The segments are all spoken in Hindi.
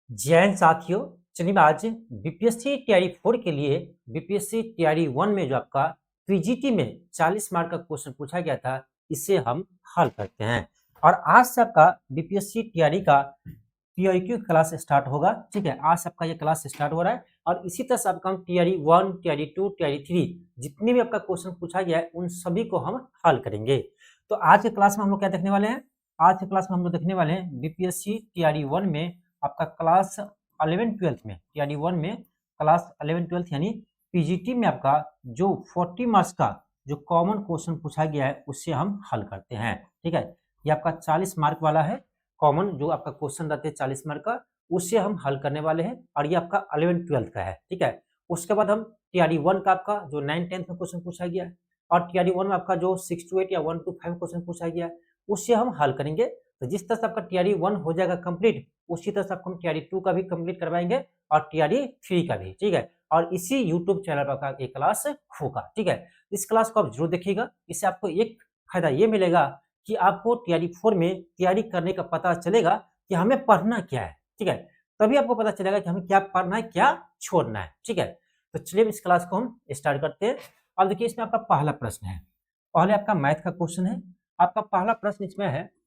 जैन साथियों, चलिए आज बीपीएससी तैयारी 4 के लिए बीपीएससी तैयारी 1 में जो आपका पीजीटी में 40 मार्क का क्वेश्चन पूछा गया था, इसे हम हल करते हैं। और आज से आपका बीपीएससी तैयारी का पीआईक्यू क्लास स्टार्ट होगा। ठीक है, आज से आपका ये क्लास स्टार्ट हो रहा है और इसी तरह से आपका हम तैयारी 1, तैयारी 2, तैयारी 3 जितने भी आपका क्वेश्चन पूछा गया है उन सभी को हम हल करेंगे। तो आज के क्लास में हम लोग क्या देखने वाले हैं? आज के क्लास में हम लोग देखने वाले हैं बीपीएससी तैयारी 1 में आपका क्लास 11-12 में, तैयारी 1 में क्लास 11-12 यानी पीजीटी में आपका जो 40 मार्क्स का जो कॉमन क्वेश्चन पूछा गया है उससे हम हल करते हैं। ठीक है, ये आपका 40 मार्क वाला है कॉमन, जो आपका क्वेश्चन रहते हैं 40 मार्क का, उससे हम हल करने वाले हैं और ये आपका 11-12 का है। ठीक है, उसके बाद हम तैयारी 1 का आपका जो 9-10 में क्वेश्चन पूछा गया है और तैयारी 1 में आपका जो 6-8 या 1-5 क्वेश्चन पूछा गया है उससे हम हल करेंगे। तो जिस तरह से आपका तैयारी 1 हो जाएगा कंप्लीट, उसी तरह से आपको हम तैयारी 2 का भी कंप्लीट करवाएंगे और तैयारी 3 का भी। ठीक है, और इसी यूट्यूब चैनल पर आपका एक क्लास होगा। ठीक है, इस क्लास को आप जरूर देखिएगा, इससे आपको एक फायदा ये मिलेगा कि आपको तैयारी 4 में तैयारी करने का पता चलेगा कि हमें पढ़ना क्या है। ठीक है, तभी आपको पता चलेगा कि हमें क्या पढ़ना है, क्या छोड़ना है। ठीक है, तो चलिए इस क्लास को हम स्टार्ट करते हैं। और देखिए इसमें आपका पहला प्रश्न है, पहले आपका मैथ का क्वेश्चन है। आपका पहला प्रश्न इसमें है,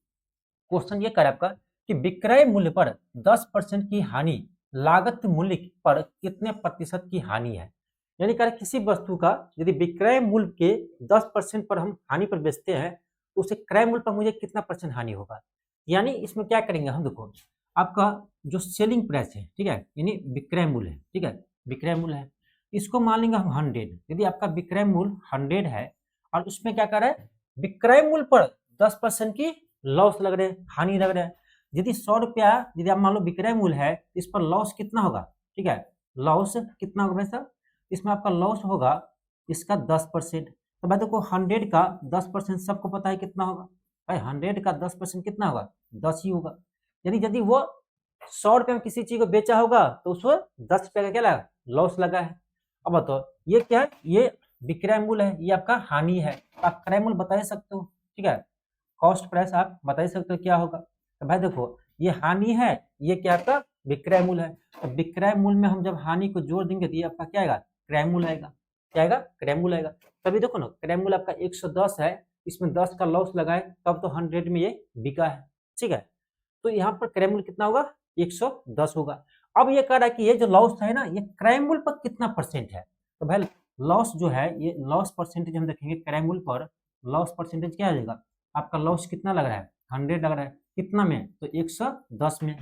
क्वेश्चन ये कर आपका कि विक्रय मूल्य पर 10% की हानि लागत मूल्य पर कितने प्रतिशत की हानि है। यानी कह किसी वस्तु का यदि विक्रय मूल्य के 10% पर हम हानि पर बेचते हैं तो उसे क्रय मूल्य पर मुझे कितना परसेंट हानि होगा। यानी इसमें क्या करेंगे हम, देखो आपका जो सेलिंग प्राइस है, ठीक है, यानी विक्रय मूल्य है, ठीक है, विक्रय मूल्य है, इसको मान लेंगे हम 100। यदि आपका विक्रय मूल्य 100 है और उसमें क्या कर रहा है, विक्रय मूल्य पर 10% की लॉस लग रहे हैं, हानि लग रहा है। यदि 100 रुपया यदि आप मान लो विक्रय मूल्य है, इस पर लॉस कितना होगा? ठीक है, लॉस कितना होगा भाई साहब? इसमें आपका लॉस होगा इसका 10%। तो भाई देखो 100 का 10% सबको पता है कितना होगा भाई, 100 का 10% कितना होगा? 10 ही होगा। यानी यदि वो 100 रुपये में किसी चीज को बेचा होगा तो उसको 10 रुपये का क्या लगा? लॉस लगा है। अब बताओ ये क्या है? ये विक्रय मूल्य है, ये आपका हानि है। आप क्रय मूल्य बता ही सकते हो। ठीक है, कॉस्ट प्राइस आप बता ही सकते हो क्या होगा। तो भाई देखो ये हानि है, ये क्या आपका विक्रय मूल्य है। तो विक्रय मूल्य में हम जब हानि को जोड़ देंगे तो ये आपका क्या आएगा? क्रय मूल्य आएगा। क्या आएगा? क्रय मूल्य आएगा। तभी देखो ना, क्रय मूल्य आपका 110 है, इसमें 10 का लॉस लगाए तब तो 100 में ये बिका है। ठीक है, तो यहाँ पर क्रय मूल्य कितना होगा? 110 होगा। अब ये कह रहा है कि ये जो लॉस है ना, ये क्रय मूल्य पर कितना परसेंट है। तो भाई लॉस जो है, ये लॉस परसेंटेज हम देखेंगे क्रय मूल्य पर, लॉस परसेंटेज क्या आ जाएगा? आपका लॉस कितना लग रहा है? 100 लग रहा है। कितना में? तो 110 में।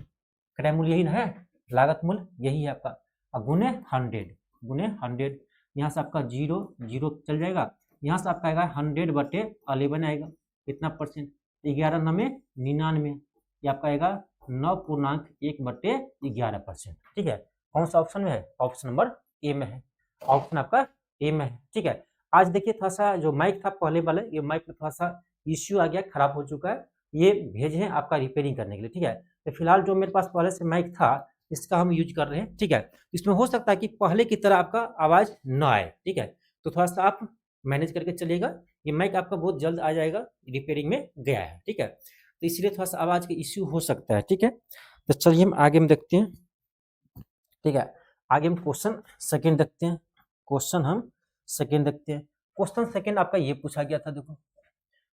क्रय मूल्य यही ना है, लागत मूल्य यही है आपका। अब गुने 100, गुने 100, यहाँ से आपका 0 0 चल जाएगा, यहाँ से आपका आएगा 100/11 आएगा। कितना परसेंट? 11 9 में 99, ये आपका आएगा 9.1/11%। ठीक है, कौन सा ऑप्शन में है? ऑप्शन नंबर ए में है, ऑप्शन आपका ए में है। ठीक है, आज देखिए थोड़ा सा जो माइक था पहले वाले, ये माइक में थोड़ा सा इश्यू आ गया, खराब हो चुका है, ये भेजे हैं आपका रिपेयरिंग करने के लिए। ठीक है, तो फिलहाल जो मेरे पास पहले से माइक था इसका हम यूज कर रहे हैं। ठीक है, इसमें हो सकता है कि पहले की तरह आपका आवाज न आए। ठीक है, तो थोड़ा सा आप मैनेज करके चलिएगा, ये माइक आपका बहुत जल्द आ जाएगा, रिपेयरिंग में गया है। ठीक है, तो इसलिए थोड़ा सा आवाज का इश्यू हो सकता है। ठीक है, तो चलिए हम आगे में देखते हैं। ठीक है, आगे हम क्वेश्चन सेकेंड देखते हैं। क्वेश्चन हम सेकेंड देखते हैं। क्वेश्चन सेकेंड आपका ये पूछा गया था, देखो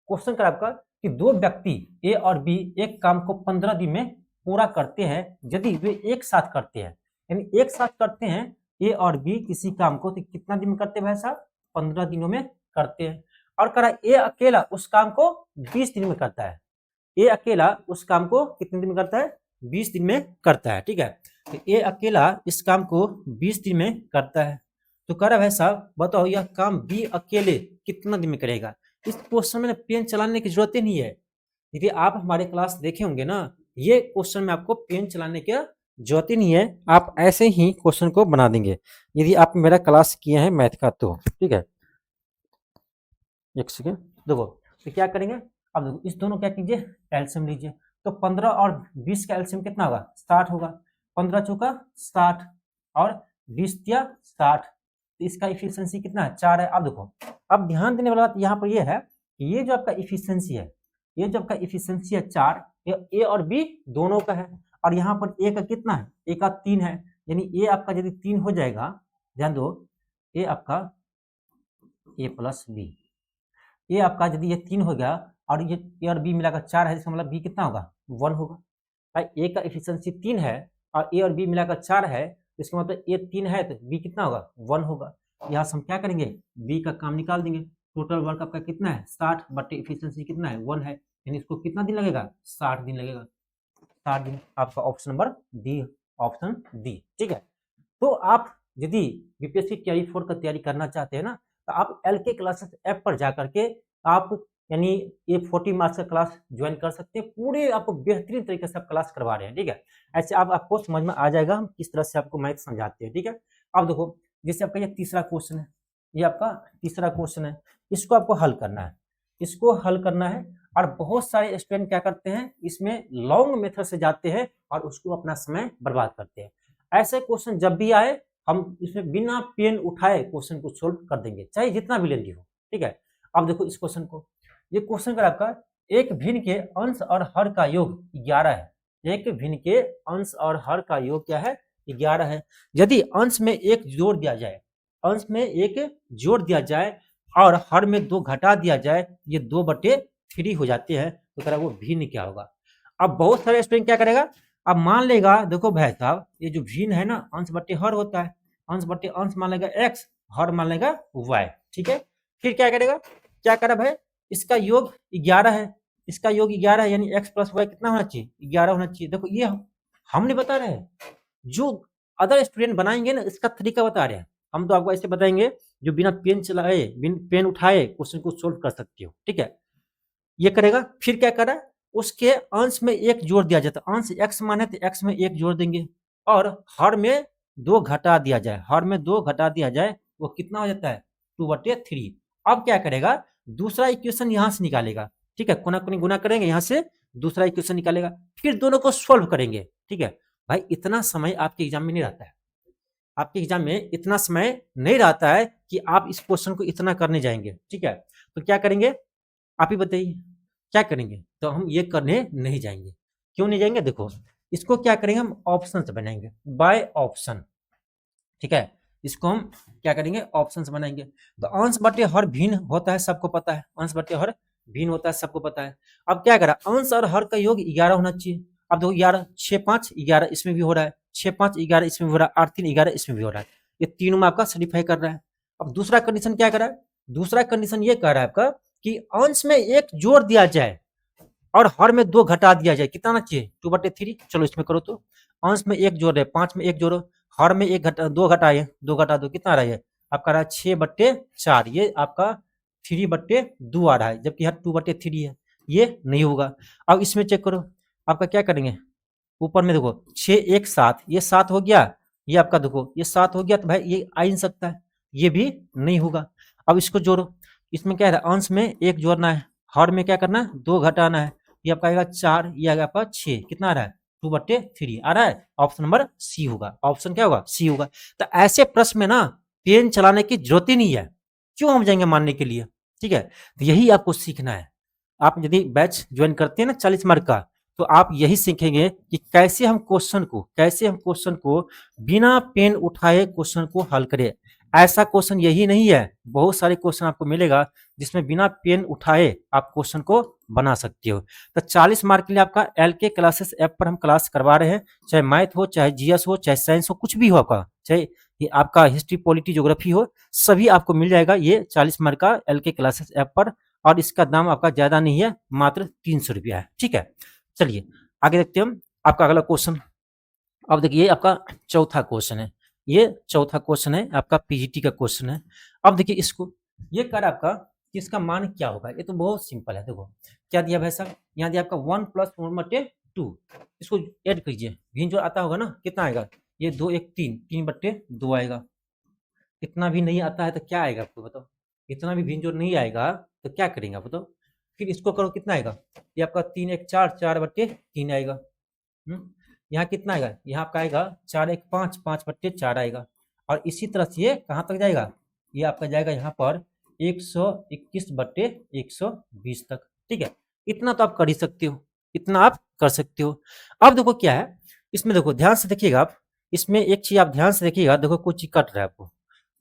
क्वेश्चन कर आपका कि दो व्यक्ति ए और बी एक काम को 15 दिन में पूरा करते हैं यदि वे एक साथ करते हैं। यानी एक साथ करते हैं ए और बी किसी काम को, तो कितना दिन में करते हैं भाई साहब? 15 दिनों में करते हैं। और करा ए अकेला उस काम को 20 दिन में करता है। ए अकेला उस काम को कितने दिन में करता है? 20 दिन में करता है। ठीक है, तो ए अकेला इस काम को 20 दिन में करता है। तो कह रहा भाई साहब बताओ यह काम बी अकेले कितना दिन में करेगा। इस क्वेश्चन में पेन चलाने की जरूरत ही नहीं है। यदि आप हमारे क्लास देखे होंगे ना, ये क्वेश्चन में आपको पेन चलाने की जरूरत ही नहीं है, आप ऐसे ही क्वेश्चन को बना देंगे यदि आप मेरा क्लास किए हैं मैथ का तो। ठीक है, एक सेकेंड देखो, तो क्या करेंगे अब देखो, इस दोनों क्या कीजिए एलसीएम लीजिए। तो 15 और 20 का एलसीएम कितना होगा? 60 होगा। 15 चौका 60 और 20 तिया 60, तो इसका इफिशियंसी कितना है? 4 है। अब देखो, अब ध्यान देने वाला बात यहाँ पर ये है कि ये जो आपका इफिशियंसी है, ये जो आपका इफिशियंसी है 4, ये ए और बी दोनों का है। और यहाँ पर ए का कितना है, ए का 3 है, यानी ए आपका यदि 3 हो जाएगा, ध्यान दो, ए आपका ए प्लस बी, ये आपका यदि ये 3 हो गया और ये ए और बी मिलाकर 4 है, इसका मतलब बी कितना होगा, 1 होगा। भाई ए का एफिशिएंसी 3 है और ए और बी मिलाकर 4 है, इसका मतलब ए 3 है तो बी कितना होगा, 1 होगा। यहाँ से हम क्या करेंगे, बी का काम निकाल देंगे। टोटल वर्क आपका कितना है, 60 बटे एफिशिएंसी कितना है, 1 है, यानी इसको कितना दिन लगेगा, 60 दिन लगेगा। 60 दिन, आपका option number D, option D, ठीक है। तो आप यदि बीपीएससी टीआई 4 का तैयारी करना चाहते हैं ना, तो आप एलके क्लासेस ऐप पर जा करके आप यानी ये 40 मार्क्स का क्लास ज्वाइन कर सकते हैं। पूरे आपको बेहतरीन तरीके से आप क्लास करवा रहे हैं, ठीक है। ऐसे आपको समझ में आ जाएगा हम किस तरह से आपको मैथ समझाते हैं, ठीक है। अब देखो, जैसे आपका ये तीसरा क्वेश्चन है, ये आपका तीसरा क्वेश्चन है, इसको आपको हल करना है, इसको हल करना है। और बहुत सारे स्टूडेंट क्या करते हैं, इसमें लॉन्ग मेथड से जाते हैं और उसको अपना समय बर्बाद करते हैं। ऐसे क्वेश्चन जब भी आए, हम इसमें बिना पेन उठाए क्वेश्चन को सोल्व कर देंगे, चाहे जितना भी लेंदी हो, ठीक है। अब देखो इस क्वेश्चन को, ये क्वेश्चन का आपका एक भिन्न के अंश और हर का योग 11 है। एक भिन्न के अंश और हर का योग क्या है, 11 है। यदि अंश में एक जोड़ दिया जाए, अंश में एक जोड़ दिया जाए और हर में 2 घटा दिया जाए, ये 2/3 हो जाते हैं, तो कह रहा वो भिन्न क्या होगा। अब बहुत सारे स्टूडेंट क्या करेगा, अब मान लेगा, देखो भाई साहब, ये जो भिन्न है ना, अंश बटे हर होता है, अंश बटे अंश मान लेगा x, हर मान लेगा y, ठीक है। फिर क्या करेगा, क्या करा भाई, इसका योग 11 है, इसका योग 11 है, यानी x प्लस वाई कितना होना चाहिए, 11 होना चाहिए। देखो ये हम नहीं बता रहे हैं, जो अदर स्टूडेंट बनाएंगे ना, इसका तरीका बता रहे हैं। हम तो आपको ऐसे बताएंगे जो बिना पेन चलाए, बिना पेन उठाए क्वेश्चन को सोल्व कर सकते हो, ठीक है। ये करेगा, फिर क्या करा, उसके अंश में 1 जोड़ दिया जाता है, अंश x मान है तो x में 1 जोड़ देंगे और हर में 2 घटा दिया जाए, हर में 2 घटा दिया जाए, वो कितना हो जाता है, 2/3। अब क्या करेगा, दूसरा इक्वेशन यहां से निकालेगा, ठीक है, कोना कोनी गुना करेंगे, यहां से दूसरा इक्वेशन निकालेगा, फिर दोनों को सोल्व करेंगे, ठीक है। भाई इतना समय आपके एग्जाम में नहीं रहता है, आपके एग्जाम में इतना समय नहीं रहता है कि आप इस क्वेश्चन को इतना करने जाएंगे, ठीक है। तो क्या करेंगे, आप ही बताइए क्या करेंगे, तो हम ये करने नहीं जाएंगे। क्यों नहीं जाएंगे, देखो इसको क्या करेंगे, हम ऑप्शन से बनाएंगे, बाय ऑप्शन, ठीक है। इसको हम क्या करेंगे, ऑप्शन से बनाएंगे। तो अंश बटे हर भिन्न होता है, सबको पता है, अंश बटे हर भिन्न होता है, सबको पता है। अब क्या करा, अंश और हर का योग 11 होना चाहिए। अब देखो 11, 6 5 11 इसमें भी हो रहा है, 6 5 11 इसमें भी हो रहा है, 8 3 11 इसमें भी हो रहा है, ये तीनों में आपका सेटिस्फाई कर रहा है। अब दूसरा कंडीशन क्या करा है, दूसरा कंडीशन ये कह रहा है आपका कि अंश में 1 जोड़ दिया जाए और हर में 2 घटा दिया जाए, कितना आना चाहिए, 2/3। चलो इसमें करो, तो अंश में 1 जोड़ है, 5 में 1 जोड़ो, हर में 1 घटा 2 घटाए, 2 घटा 2 कितना आ रहा है, आपका रहा है 6/4, ये आपका 3/2 आ रहा है, जबकि यहाँ 2/3 है, ये नहीं होगा। अब इसमें चेक करो, आपका क्या करेंगे, ऊपर में देखो 6 1 7, ये 7 हो गया, ये आपका देखो ये 7 हो गया, तो भाई ये आ ही नहीं सकता है, ये भी नहीं होगा। अब इसको जोड़ो, इसमें क्या है, अंश में 1 जोड़ना है, हर में क्या करना है, 2 घटाना है, ये आपका आएगा 4, ये आएगा आपका 6, कितना आ रहा है, 2/3 आ रहा है। ऑप्शन नंबर सी होगा, ऑप्शन क्या होगा, सी होगा। तो ऐसे प्रश्न में ना पेन चलाने की जरूरत ही नहीं है, क्यों हम जाएंगे मानने के लिए, ठीक है। तो यही आपको सीखना है। आप यदि बैच ज्वाइन करते हैं ना 40 मार्क का, तो आप यही सीखेंगे कि कैसे हम क्वेश्चन को बिना पेन उठाए क्वेश्चन को हल करें। ऐसा क्वेश्चन यही नहीं है, बहुत सारे क्वेश्चन आपको मिलेगा जिसमें बिना पेन उठाए आप क्वेश्चन को बना सकते हो। तो 40 मार्क के लिए आपका एलके क्लासेस ऐप पर हम क्लास करवा रहे हैं, चाहे मैथ हो, चाहे जीएस हो, चाहे साइंस हो, कुछ भी हो आपका, चाहे ये आपका हिस्ट्री पॉलिटी ज्योग्राफी हो, सभी आपको मिल जाएगा ये 40 मार्क का एलके क्लासेस ऐप पर। और इसका दाम आपका ज्यादा नहीं है, मात्र 300 रुपया है, ठीक है। चलिए आगे देखते हैं हम आपका अगला क्वेश्चन। अब देखिए आपका चौथा क्वेश्चन है, ये चौथा क्वेश्चन है आपका पीजीटी का क्वेश्चन है। अब देखिए इसको, ये कर आपका कि इसका मान क्या होगा, ये तो बहुत सिंपल है। देखो क्या दिया भाई साहब, यहाँ दिया आपका 1 + 1/2, इसको ऐड कीजिए, भिन्न जो आता होगा ना, कितना आएगा, ये 2 1 3, 3/2 आएगा। इतना भी नहीं आता है तो क्या आएगा आपको बताओ, इतना भी भिन्न जो नहीं आएगा तो क्या करेंगे आप बताओ। फिर इसको करो, कितना आएगा, ये आपका 3 1 4, 4/3 आएगा। यहाँ कितना आएगा, यहाँ आपका आएगा 4 1 5, 5/4 आएगा। और इसी तरह से ये कहाँ तक जाएगा, ये आपका जाएगा यहाँ पर 121/120 तक, ठीक है। इतना तो आप कर ही सकते हो, इतना आप कर सकते हो। अब देखो क्या है इसमें, देखो ध्यान से देखिएगा आप, इसमें एक चीज आप ध्यान से देखिएगा, देखो कोई चीज कट रहा है आपको,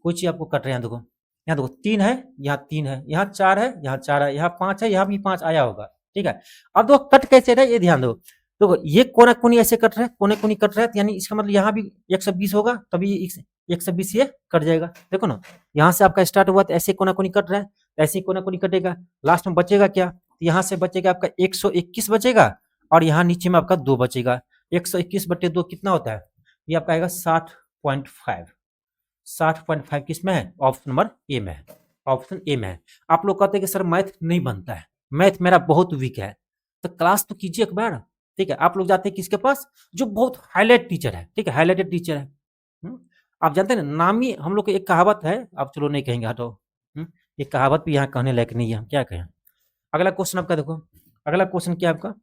कोई चीज आपको कट रहा है, देखो यहाँ देखो 3 है, यहाँ 3 है, यहाँ 4 है, यहाँ 4 है, यहाँ 5 है, यहाँ भी 5 आया होगा, ठीक है। अब देखो कट कैसे रहा है ये ध्यान दो, देखो ये कोना कोनी ऐसे कट रहा है, कोने कोनी कट रहा है, यानी इसका मतलब यहाँ भी 120 होगा, तभी 120 ये कट जाएगा। देखो ना, यहाँ से आपका स्टार्ट हुआ तो ऐसे कोना कोनी कट रहा है, ऐसे कोना कोनी कटेगा, लास्ट में बचेगा क्या, यहाँ से बचेगा आपका 121 बचेगा, और यहाँ नीचे में आपका 2 बचेगा। 121/2 कितना होता है, ये आपका आएगा 60.5। 60.5 किस में है, ऑप्शन नंबर ए में है, ऑप्शन ए में है। आप लोग कहते हैं कि सर मैथ नहीं बनता है, मैथ मेरा बहुत वीक है, तो क्लास तो कीजिए एक बार, ठीक है। आप लोग जाते हैं किसके पास, जो बहुत हाईलाइट टीचर है, ठीक है, हाईलाइटेड टीचर है। आप जानते हैं ना, नामी हम लोग की एक कहावत है, आप चलो नहीं कहेंगे हटो, एक कहावत भी यहाँ कहने लायक नहीं है, हम क्या कहें। अगला क्वेश्चन आपका देखो, अगला क्वेश्चन क्या आपका,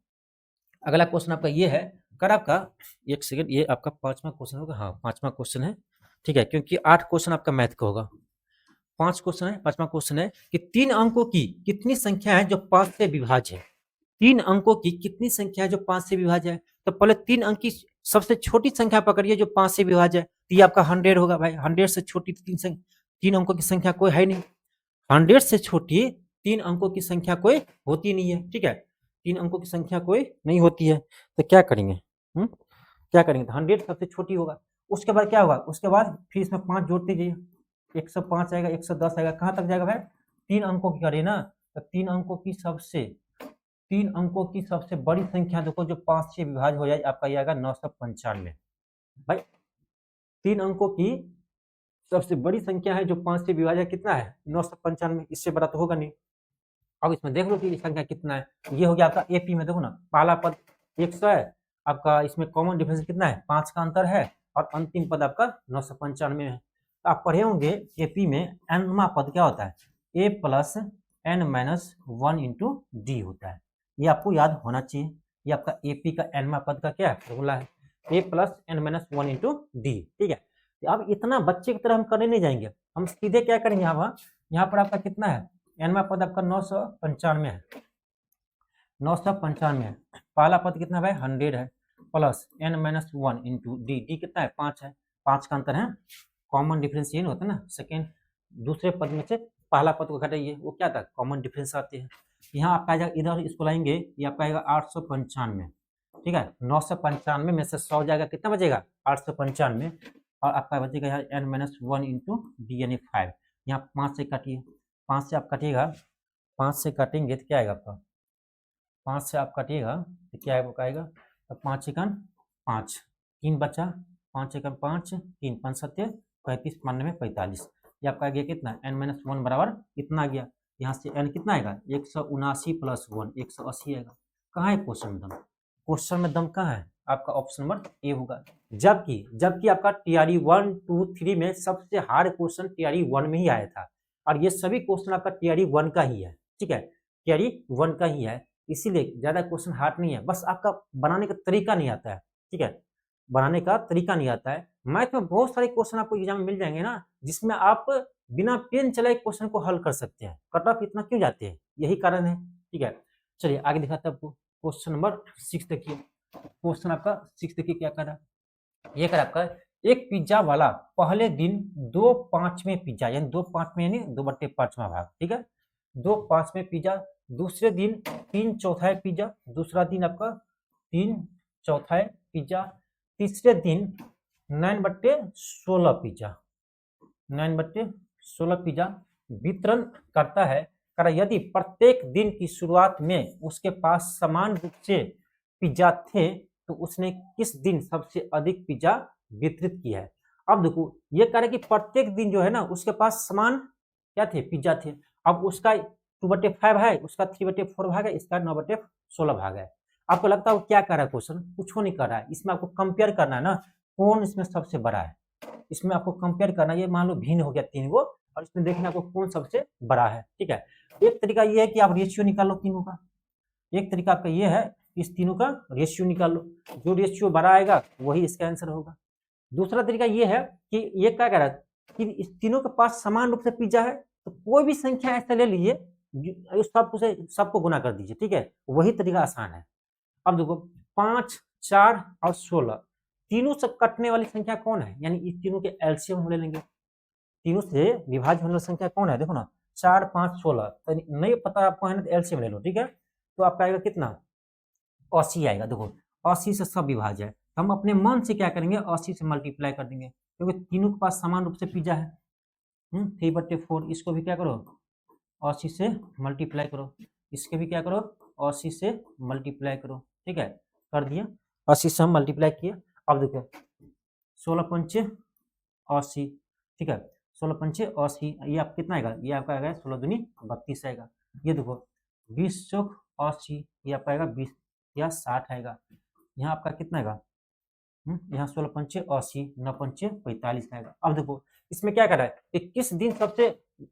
अगला क्वेश्चन आपका ये है, कर आपका एक सेकंड, ये आपका 5वां क्वेश्चन होगा, हाँ 5वां क्वेश्चन है, ठीक है, क्योंकि 8 क्वेश्चन आपका मैथ का होगा, 5 क्वेश्चन है। 5वां क्वेश्चन है कि 3 अंकों की कितनी संख्या है जो 5 से विभाज्य है। 3 अंकों की कितनी संख्या है जो 5 से विभाज्य है, तो पहले 3 अंक की सबसे छोटी संख्या पकड़िए जो 5 से विभाज्य है, तो ये आपका 100 होगा भाई, 100 से छोटी 3 अंकों की संख्या कोई है नहीं, 100 से छोटी 3 अंकों की संख्या कोई होती नहीं है, ठीक है, 3 अंकों की संख्या कोई नहीं होती है, तो क्या करेंगे, क्या करेंगे, तो 100 सबसे छोटी होगा। उसके बाद क्या होगा, उसके बाद फिर इसमें 5 जोड़ते जाइए, 105 आएगा, 110 आएगा, कहाँ तक जाएगा भाई, 3 अंकों की करिए ना, तो 3 अंकों की सबसे बड़ी संख्या देखो जो 5 से विभाज्य हो जाए, आपका ये आएगा 995 भाई। 3 अंकों की सबसे बड़ी संख्या है जो 5 से विभाज्य कितना है, 995, इससे बड़ा तो होगा नहीं। अब इसमें देख लो कि संख्या कितना है, ये हो गया आपका एपी में, देखो ना पहला पद 100 है आपका, इसमें कॉमन डिफरेंस कितना है, 5 का अंतर है, और अंतिम पद आपका 995 है। तो आप पढ़े होंगे एपी में एनवा पद क्या होता है, A plus N minus 1 into D होता है, ये आपको याद होना चाहिए। ये आपका एपी का एनवा पद का क्या फॉर्मूला है, A plus N minus 1 into D, ठीक है। अब इतना बच्चे की तरह हम करने नहीं जाएंगे, हम सीधे क्या करेंगे, यहाँ पर आपका कितना है, एनवा पद आपका 995 है, 995 है, पहला पद कितना है भाई 100 है, plus N minus 1 into d, d कितना है 5 है, 5 का अंतर है, कॉमन डिफरेंस ये होता है ना, सेकेंड दूसरे पद में से पहला पद को घटाइए, वो क्या था, कॉमन डिफरेंस आते हैं। यहाँ आपका आएगा, इधर इसको लाएंगे, ये आपका आएगा 895, ठीक है, 995 में से 100 जाएगा, कितना बचेगा 895, और आपका बचेगा यहाँ एन माइनस 1 इंटू डी यानी 5, यहाँ 5 से काटिए, 5 से आप काटिएगा, 5 से काटेंगे तो क्या आएगा आपका, 5 से आप काटिएगा तो क्या आएगा, तो 5 एकन 5, 3 बचा, 5 एकन 5, 3 5 7 35, 95 45, ये आपका आ गया कितना, एन माइनस 1 बराबर इतना आ गया, यहाँ से एन कितना आएगा 179 प्लस 1 180 आएगा। कहाँ है क्वेश्चन में दम, क्वेश्चन में दम कहाँ है, आपका ऑप्शन नंबर ए होगा। जबकि आपका टीआरई 1 2 3 में सबसे हार्ड क्वेश्चन टीआरई 1 में ही आया था, और ये सभी क्वेश्चन आपका टीआरई 1 का ही है, ठीक है, टीआरई 1 का ही है, इसीलिए ज्यादा क्वेश्चन हार्ड नहीं है, बस आपका बनाने का तरीका नहीं आता है, ठीक है, बनाने का तरीका नहीं आता है। मैथ में बहुत सारे क्वेश्चन आपको एग्जाम में मिल जाएंगे ना, जिसमें आप बिना पेन चलाए क्वेश्चन को हल कर सकते हैं, कट ऑफ इतना क्यों जाते हैं, यही कारण है, ठीक है। चलिए आगे दिखाते हैं आपको, क्वेश्चन नंबर 6 देखिए, क्वेश्चन आपका 6 देखिए क्या कर रहा है, ये कर आपका, एक पिज्जा वाला पहले दिन 2/5 पिज्जा, यानी 2/5 यानी 2/5वां भाग, ठीक है, 2/5 पिज्जा, दूसरे दिन 3/4 पिज्जा, दूसरा दिन आपका 3/4 पिज्जा, तीसरे दिन 9/16 पिज्जा, 9/16 पिज्जा वितरण करता है, यदि प्रत्येक दिन की शुरुआत में उसके पास समान रूप से पिज्जा थे तो उसने किस दिन सबसे अधिक पिज्जा वितरित किया है। अब देखो ये कह रहा है कि प्रत्येक दिन जो है ना उसके पास समान क्या थे, पिज्जा थे, अब उसका 2/5 है, उसका 3/4 भाग है, इसका 9/16 भाग है। आपको लगता है वो क्या कर रहा है, क्वेश्चन कुछ नहीं कर रहा है, इसमें आपको कंपेयर करना है ना, कौन इसमें सबसे बड़ा है, इसमें आपको कंपेयर करना है, ये मान लो भिन्न हो गया 3 गो, और इसमें देखना आपको कौन सबसे बड़ा है, ठीक है। एक तरीका ये है कि आप रेशियो निकाल लो तीनों का, एक तरीका आपका ये है इस तीनों का रेशियो निकाल लो, जो रेशियो बड़ा आएगा वही इसका आंसर होगा। दूसरा तरीका ये है कि ये क्या कह रहा है कि इस तीनों के पास समान रूप से पिज्जा है, तो कोई भी संख्या ऐसा ले लीजिए सबको गुना कर दीजिए, ठीक है, वही तरीका आसान है। अब देखो 5, 4 और 16 तीनों से कटने वाली संख्या कौन है, यानी इस तीनों के एलसीएम हम ले लेंगे। तीनों से विभाज्य होने वाली संख्या कौन है, देखो ना 4, 5, 16, तो नहीं पता आपको है ना, तो एलसीएम ले लो, ठीक है। तो आपका आएगा कितना, 80 आएगा। देखो 80 से सब विभाज्य है, हम अपने मन से क्या करेंगे, 80 से मल्टीप्लाई कर देंगे, क्योंकि तीनों के पास समान रूप से पिज्जा है। 3/4, इसको भी क्या करो 80 से मल्टीप्लाई करो, इसके भी क्या करो 80 से मल्टीप्लाई करो, ठीक है, कर दिया। 80 से हम मल्टीप्लाई किए। अब देखो 16 पंचे 80, ठीक है, 16 पंचे 80, ये आप कितना आएगा, ये आपका आएगा 16 दूनी 32 आएगा। ये देखो 20 चौक 80, ये आपका आएगा 20 या 60 आएगा। यहाँ आपका कितना आएगा, यहाँ 16 पंचे 80, 9 पंचे 45 आएगा। अब देखो इसमें क्या कर रहा है कि किस दिन सबसे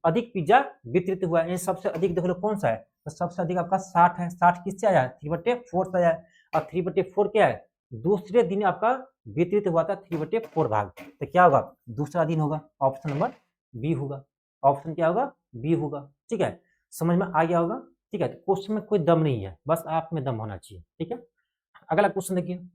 अधिक पिज्जा वितरित हुआ है, सबसे अधिक देख लो कौन सा है, तो सबसे अधिक आपका 60 है। 60 किससे आया है, 3/4 से आया है। और 3/4 क्या है, दूसरे दिन आपका वितरित हुआ था 3/4 भाग, तो क्या होगा, दूसरा दिन होगा, ऑप्शन नंबर बी होगा। ऑप्शन क्या होगा, बी होगा, ठीक है, समझ में आ गया होगा, ठीक है। तो क्वेश्चन में कोई दम नहीं है, बस आप में दम होना चाहिए, ठीक है। अगला क्वेश्चन देखिए,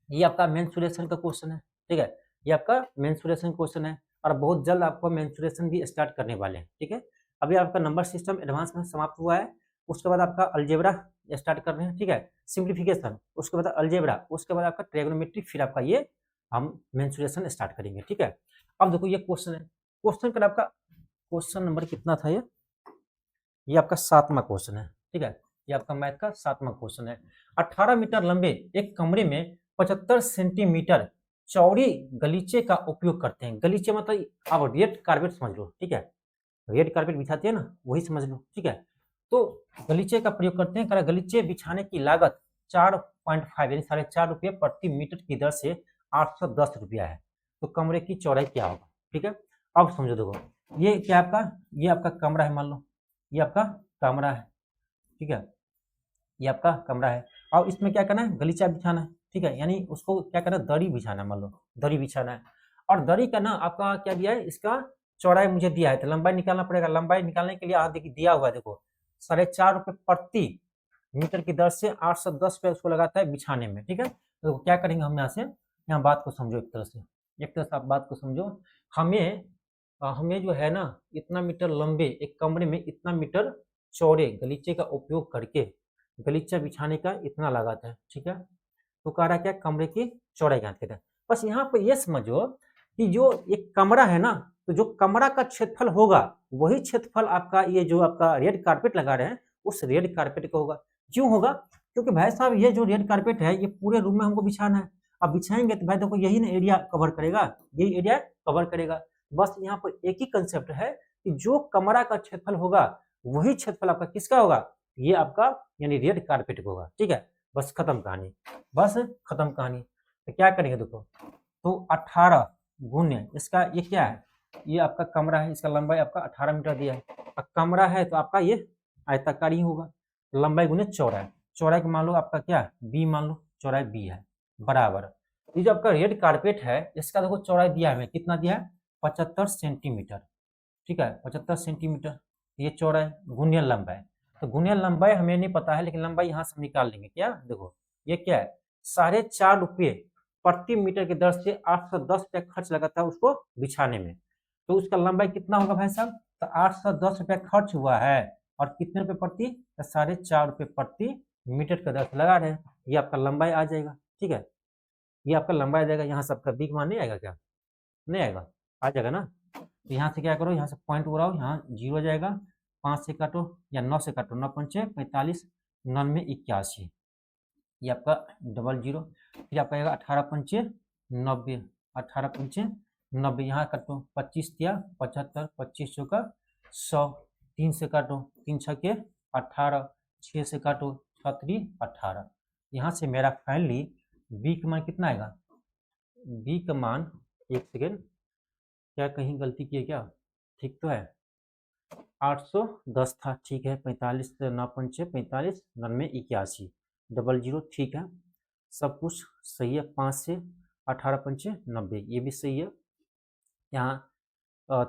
ये आपका मेंसुरेशन का क्वेश्चन है, ठीक है, ये आपका मेंसुरेशन क्वेश्चन है, और बहुत जल्द आपको मेंसुरेशन भी स्टार्ट करने वाले हैं, ठीक है। अभी आपका नंबर सिस्टम एडवांस में समाप्त हुआ है, उसके बाद आपका अलजेब्रा स्टार्ट कर रहे हैं, ठीक है, सिंप्लीफिकेशन, उसके बाद अलजेब्रा, उसके बाद आपका ट्रिग्नोमेट्री, फिर आपका ये हम मेंसुरेशन स्टार्ट करेंगे, ठीक है। अब देखो ये क्वेश्चन है, क्वेश्चन का आपका क्वेश्चन नंबर कितना था, ये आपका 7वां क्वेश्चन है, ठीक है, ये आपका मैथ का 7वां क्वेश्चन है। 18 मीटर लंबे एक कमरे में 75 सेंटीमीटर चौड़ी गलीचे का उपयोग करते हैं। गलीचे मतलब आप रेड कारपेट समझ लो, ठीक है, रेड कारपेट बिछाते हैं ना, वही समझ लो, ठीक है। तो गलीचे का प्रयोग करते हैं, गलीचे बिछाने की लागत 4.5 यानी 4.5 रुपये प्रति मीटर की दर से 810 रुपया है। तो कमरे की चौड़ाई क्या होगा, ठीक है। अब समझो, देखो ये क्या आपका, ये आपका कमरा है, मान लो ये आपका कमरा है, ठीक है, ये आपका कमरा है, और इसमें क्या करना है, गलीचा बिछाना है, ठीक है, यानी उसको क्या करना है, दरी बिछाना है, मान लो दरी बिछाना है। और दरी का ना आपका क्या दिया है, इसका चौड़ाई मुझे दिया है, तो लंबाई निकालना पड़ेगा। लंबाई निकालने के लिए यहाँ देखिए दिया हुआ है, देखो 4.5 रुपये प्रति मीटर की दर से 810 रुपये उसको लगाता है बिछाने में, ठीक है। तो क्या करेंगे हम यहाँ से, यहाँ बात को समझो, एक तरह से आप बात को समझो। हमें जो है ना, इतना मीटर लंबे एक कमरे में इतना मीटर चौड़े गलीचे का उपयोग करके गलीचा बिछाने का इतना लागत है, ठीक है। तो कह रहा क्या, कमरे की चौड़ाई ज्ञात करते हैं। बस यहाँ पर ये समझो कि जो एक कमरा है ना, तो जो कमरा का क्षेत्रफल होगा वही क्षेत्रफल आपका ये जो आपका रेड कारपेट लगा रहे हैं उस रेड कारपेट का होगा। क्यों होगा, क्योंकि भाई साहब ये जो रेड कारपेट है ये पूरे रूम में हमको बिछाना है। अब बिछाएंगे तो भाई देखो यही ना एरिया कवर करेगा, यही एरिया कवर करेगा। बस यहाँ पर एक ही कंसेप्ट है कि जो कमरा का क्षेत्रफल होगा वही क्षेत्रफल आपका किसका होगा, ये आपका यानी रेड कारपेट का होगा, ठीक है। बस खत्म कहानी, बस खत्म कहानी। तो क्या करेंगे, देखो तो 18 गुने इसका, ये क्या है, ये आपका कमरा है, इसका लंबाई आपका 18 मीटर दिया है। अब कमरा है तो आपका ये आयताकार ही होगा, लंबाई गुने चौड़ाई, चौड़ाई को मान लो आपका क्या बी, मान लो चौड़ाई बी है, बराबर ये जो आपका रेड कारपेट है इसका देखो चौड़ाई दिया है, कितना दिया है 75 सेंटीमीटर, ठीक है, 75 सेंटीमीटर ये चौड़ाई गुणिया लंबाई। तो गुणिया लंबाई हमें नहीं पता है, लेकिन लंबाई यहाँ से हम निकाल लेंगे। क्या देखो ये क्या है, 4.5 रुपये प्रति मीटर की दर से 810 रुपया खर्च लगाता है उसको बिछाने में। तो उसका लंबाई कितना होगा भाई साहब, तो 810 रुपया खर्च हुआ है, और कितने रुपए प्रति, 4.5 रुपये प्रति मीटर की दर से लगा रहे हैं, ये आपका लंबाई आ जाएगा, ठीक है, ये आपका लंबाई आ जाएगा। यहाँ से आपका बिग मान नहीं आएगा, क्या नहीं आएगा, आ जाएगा ना। तो यहाँ से क्या करो, यहाँ से पॉइंट उड़ाओ, यहाँ 0 जाएगा, 5 से काटो या 9 से काटो, 9 पंचे 45, 99 81, ये आपका 00। फिर आपका आएगा 18 पंचे 90, 18 पंचे 90, यहाँ काटो 25 दिया 75, 25 चौका 100, 3 से काटो 3 छके 18, 6 से काटो 6 18। यहाँ से मेरा फाइनली बी का मान कितना आएगा, बी का मान, एक सेकेंड, क्या कहीं गलती की है क्या, ठीक तो है, 810 था, ठीक है, 45 से 9 पंचे 45, 99 81, 00, ठीक है, सब कुछ सही है। 5 से 18 पंचे 90, ये भी सही है। यहाँ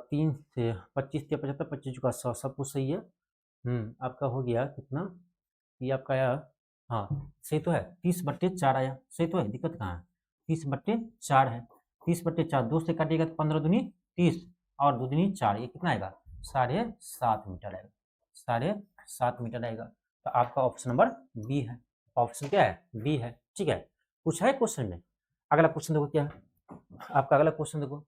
3 से 25 से 75, 25 का 100, सब कुछ सही है। आपका हो गया कितना, ये आपका आया हाँ सही तो है, 30/4 आया, सही तो है, दिक्कत कहाँ है, 30/4 है, 30/4 2 से काटिएगा तो 15 दूनी 30 और 2 दूनी 4, ये कितना आएगा 7.5 मीटर आएगा, 7.5 मीटर आएगा। तो आपका ऑप्शन नंबर बी है, ऑप्शन क्या है, बी है। ठीक है, कुछ है क्वेश्चन में। अगला क्वेश्चन देखो क्या है आपका, अगला क्वेश्चन देखो,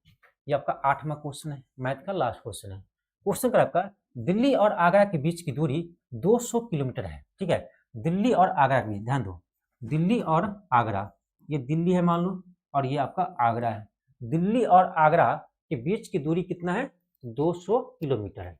ये आपका 8वां क्वेश्चन है, मैथ का लास्ट क्वेश्चन है। क्वेश्चन का आपका दिल्ली और आगरा के बीच की दूरी 200 किलोमीटर है। ठीक है, दिल्ली और आगरा के बीच, ध्यान दो, दिल्ली और आगरा, ये दिल्ली है मान लो और ये आपका आगरा है, दिल्ली और आगरा के बीच की दूरी कितना है, 200 किलोमीटर है।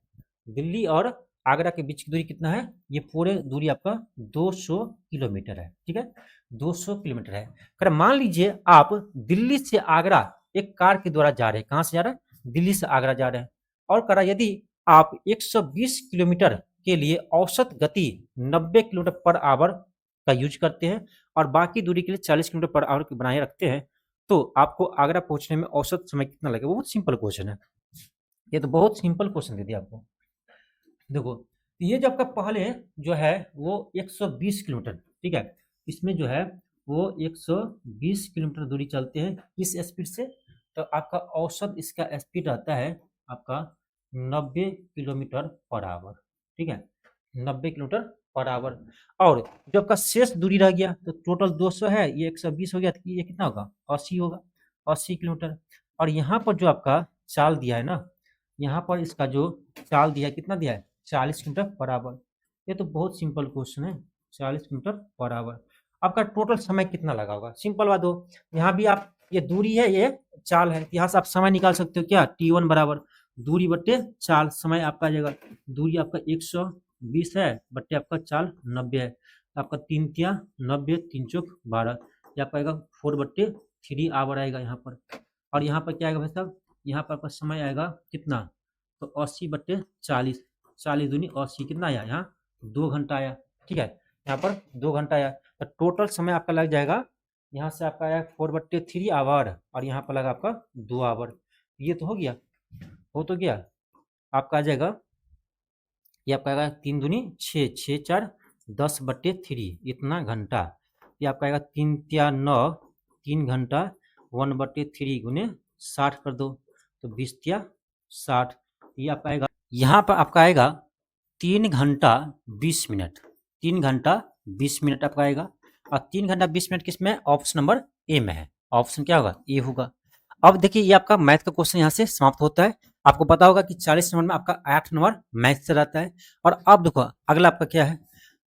दिल्ली और आगरा के बीच की दूरी कितना है, ये पूरे दूरी आपका 200 किलोमीटर है। ठीक है, 200 किलोमीटर है। अगर मान लीजिए आप दिल्ली से आगरा एक कार के द्वारा जा रहे हैं, कहां से जा रहे हैं, दिल्ली से आगरा जा रहे हैं, और करा यदि आप 120 किलोमीटर के लिए औसत गति 90 किलोमीटर पर आवर का यूज करते हैं और बाकी दूरी के लिए 40 किलोमीटर पर आवर बनाए रखते हैं, तो आपको आगरा पहुंचने में औसत समय कितना लगेगा। बहुत सिंपल क्वेश्चन है, ये तो बहुत सिंपल क्वेश्चन दे दिया आपको। देखो ये जो आपका पहले जो है वो 120 किलोमीटर, ठीक है, इसमें जो है वो 120 किलोमीटर दूरी चलते हैं किस स्पीड से, तो आपका औसत इसका स्पीड रहता है आपका 90 किलोमीटर पर आवर। ठीक है, 90 किलोमीटर पर आवर। और जो आपका शेष दूरी रह गया तो टोटल 200 है, ये 120 हो गया, तो ये कितना होगा, 80 होगा, 80 किलोमीटर। और यहाँ पर जो आपका चाल दिया है ना, यहाँ पर इसका जो चाल दिया है कितना दिया है, 40 किलोमीटर पर आवर। ये तो बहुत सिंपल क्वेश्चन है, 40 किलोमीटर पर आवर। आपका टोटल समय कितना लगा होगा, सिंपल बात हो, यहाँ भी आप ये दूरी है, ये चाल है, यहाँ से आप समय निकाल सकते हो क्या, T1 बराबर दूरी बट्टे चाल, समय आपका आ जाएगा, दूरी आपका 120 है बट्टे आपका चाल 90 है, तो आपका 3 तिया 90, 3 चौक 12, ये आपका आएगा 4/3 आवर आएगा यहाँ पर। और यहाँ पर क्या आएगा भाई साहब, यहाँ पर आपका समय आएगा कितना, तो 80/40, 40 दूनी 80, कितना आया यहाँ 2 घंटा आया। ठीक है, यहाँ पर 2 घंटा आया, तो टोटल समय आपका लग जाएगा, यहाँ से आपका आया 4/3 आवर और यहाँ पर लगा आपका 2 आवर। ये तो हो गया, हो तो गया, आपका आ जाएगा, ये आपका आएगा 3 दूनी 6, 6 4 10/3, इतना घंटा। ये आपका आएगा 3 तिया 9, 3 घंटा 1/3 गुने 60 कर दो तो 20 तिया 60, ये आपका आएगा, यहाँ पर आपका आएगा 3 घंटा 20 मिनट, 3 घंटा 20 मिनट आपका आएगा। और 3 घंटा 20 मिनट किसमें, ऑप्शन नंबर ए में है, ऑप्शन क्या होगा, ए होगा। अब देखिए ये आपका मैथ का क्वेश्चन यहाँ से समाप्त होता है। आपको पता होगा कि 40 नंबर में आपका 8 नंबर मैथ से रहता है। और अब देखो अगला आपका क्या है,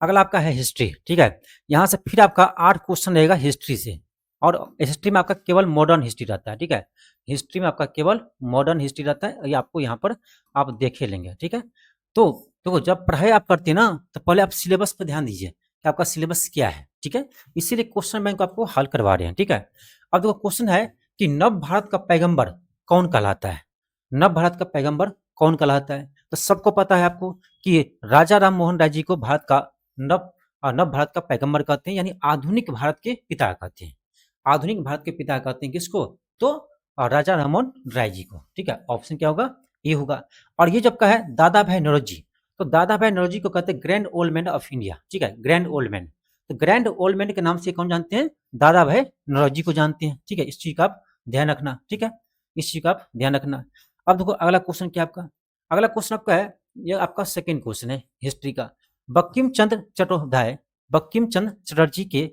अगला आपका है हिस्ट्री। ठीक है, यहाँ से फिर आपका 8 क्वेश्चन रहेगा हिस्ट्री से, और हिस्ट्री में आपका केवल मॉडर्न हिस्ट्री रहता है। ठीक है, हिस्ट्री में आपका केवल मॉडर्न हिस्ट्री रहता है, ये आपको यहाँ पर आप देखे लेंगे। ठीक है, तो देखो जब पढ़ाई आप करते हैं ना, तो पहले आप सिलेबस पर ध्यान दीजिए कि आपका सिलेबस क्या है। ठीक है, इसीलिए क्वेश्चन बैंक आपको हल करवा रहे हैं। ठीक है, अब देखो क्वेश्चन है कि नव भारत का पैगंबर कौन कहलाता है, नव भारत का पैगंबर कौन कहलाता है। तो सबको पता है आपको कि राजा राम मोहन राय जी को भारत का नव भारत का पैगंबर कहते हैं, यानी आधुनिक भारत के पिता कहते हैं, आधुनिक भारत के पिता कहते हैं किसको, तो राजा राममोहन राय जी को। ठीक है, ऑप्शन क्या होगा, ए होगा। और ये जब का है दादा भाई नौरोजी, तो दादा भाई नौरोजी को कहते हैं grand old man of India. ठीक है, ग्रैंड ओल्ड मैन, तो ग्रैंड ओल्ड मैन के नाम से कौन जानते हैं, दादा भाई नौरोजी को जानते हैं। ठीक है, इस चीज का आप ध्यान रखना। ठीक है, इस चीज का आप ध्यान रखना। अब देखो अगला क्वेश्चन क्या आपका, अगला क्वेश्चन आपका है, ये आपका सेकेंड क्वेश्चन है हिस्ट्री का। बंकिम चंद्र चट्टोपाध्याय, बंकिम चंद्र चटर्जी के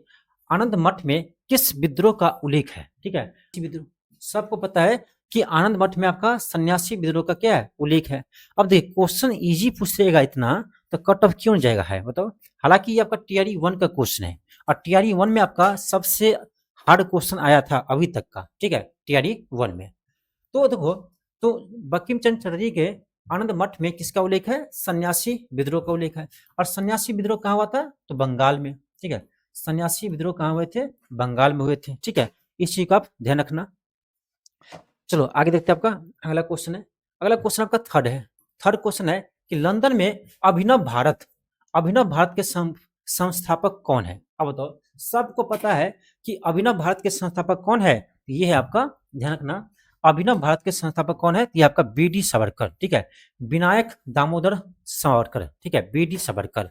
आनंद मठ में किस विद्रोह का उल्लेख है। ठीक है, विद्रोह सबको पता है कि आनंद मठ में आपका सन्यासी विद्रोह का क्या है, उल्लेख है। अब देखिए क्वेश्चन इजी पूछेगा इतना, तो कट ऑफ क्यों जाएगा है बताओ। हालांकि ये आपका टीआरई 1 का क्वेश्चन है, और टीआरई 1 में आपका सबसे हार्ड क्वेश्चन आया था अभी तक का। ठीक है, टीआरई 1 में तो देखो, तो बंकिम चंद्र चटर्जी के आनंद मठ में किसका उल्लेख है, सन्यासी विद्रोह का उल्लेख है। और सन्यासी विद्रोह कहाँ हुआ था, तो बंगाल में। ठीक है, सन्यासी विद्रोह कहाँ हुए थे, बंगाल में हुए थे। ठीक है, इस चीज का आप ध्यान रखना। चलो आगे देखते हैं, आपका अगला क्वेश्चन है, अगला क्वेश्चन आपका थर्ड है। थर्ड क्वेश्चन है कि लंदन में अभिनव भारत के संस्थापक कौन है। अब बताओ, सबको पता है कि अभिनव भारत के संस्थापक कौन है, ये है आपका, ध्यान रखना, अभिनव भारत के संस्थापक कौन है, ये आपका बी.डी. सावरकर। ठीक है, विनायक दामोदर सावरकर। ठीक है, बी.डी. सावरकर,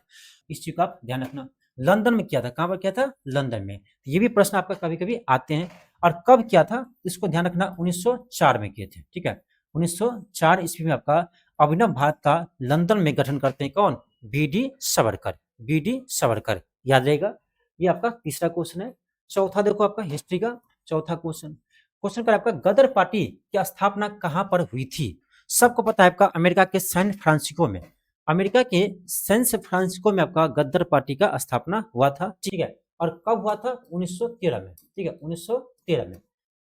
इस चीज का आप ध्यान रखना। लंदन में किया था। कहाँ पर किया था? लंदन में। तो ये भी प्रश्न आपका कभी कभी आते हैं। और कब किया था इसको ध्यान रखना, 1904 में किए थे। ठीक है, 1904 ईस्वी में आपका अभिनव भारत का लंदन में गठन करते हैं कौन? बी.डी. सावरकर। बी.डी. सावरकर याद रहेगा। ये आपका तीसरा क्वेश्चन है। चौथा देखो आपका हिस्ट्री का चौथा क्वेश्चन। क्वेश्चन का आपका गदर पार्टी की स्थापना कहां पर हुई थी? सबको पता है आपका अमेरिका के सैन फ्रांसिस्को में। अमेरिका के सैन फ्रांसिस्को में आपका गदर पार्टी का स्थापना हुआ था। ठीक है, और कब हुआ था? 1913 में। ठीक है, 1913 में।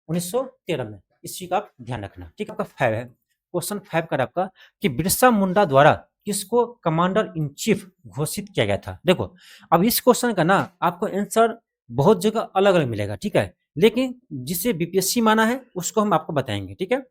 1913 में। इस चीज का आप ध्यान रखना। ठीक है, आपका 5 है। क्वेश्चन 5 का आपका कि बिरसा मुंडा द्वारा किसको कमांडर इन चीफ घोषित किया गया था? देखो, अब इस क्वेश्चन का ना आपको आंसर बहुत जगह अलग अलग मिलेगा। ठीक है, लेकिन जिसे बीपीएससी माना है उसको हम आपको बताएंगे। ठीक है,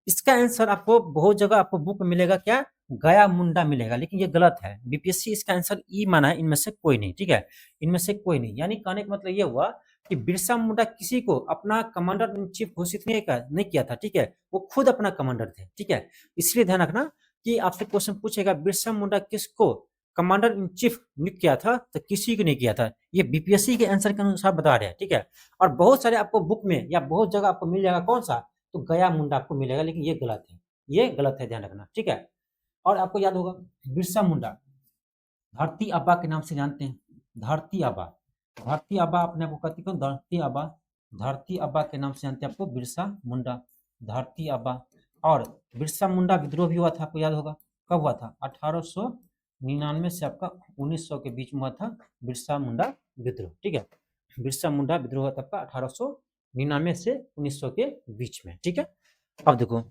इसका आंसर आपको बहुत जगह आपको बुक में मिलेगा क्या? गया मुंडा मिलेगा, लेकिन ये गलत है। बीपीएससी इसका आंसर ई माना है, इनमें से कोई नहीं। ठीक है, इनमें से कोई नहीं, यानी कहने का मतलब ये हुआ कि बिरसा मुंडा किसी को अपना कमांडर इन चीफ घोषित नहीं किया था। ठीक है, वो खुद अपना कमांडर थे। ठीक है, इसलिए ध्यान रखना कि आपसे क्वेश्चन पूछेगा बिरसा मुंडा किसको कमांडर इन चीफ नियुक्त किया था, तो किसी को नहीं किया था। ये बीपीएससी के आंसर के अनुसार बता रहे हैं। ठीक है, और बहुत सारे आपको बुक में या बहुत जगह आपको मिल जाएगा कौन सा? तो गया मुंडा आपको मिलेगा, लेकिन ये गलत है। ये गलत है, ध्यान रखना। ठीक है, और आपको याद होगा बिरसा मुंडा धरती आबा के नाम से जानते हैं। धरती आबा, धरती आबा अपने आपको कहते हैं धरती आबा। धरती आबा के नाम से जानते हैं आपको बिरसा मुंडा, धरती आबा। और बिरसा मुंडा विद्रोह भी हुआ था, आपको याद होगा। कब हुआ था? 1899 से आपका 1900 के बीच में हुआ था बिरसा मुंडा विद्रोह। ठीक है, बिरसा मुंडा विद्रोह हुआ था आपका 1899 से 1900 के बीच में। ठीक है, अब देखो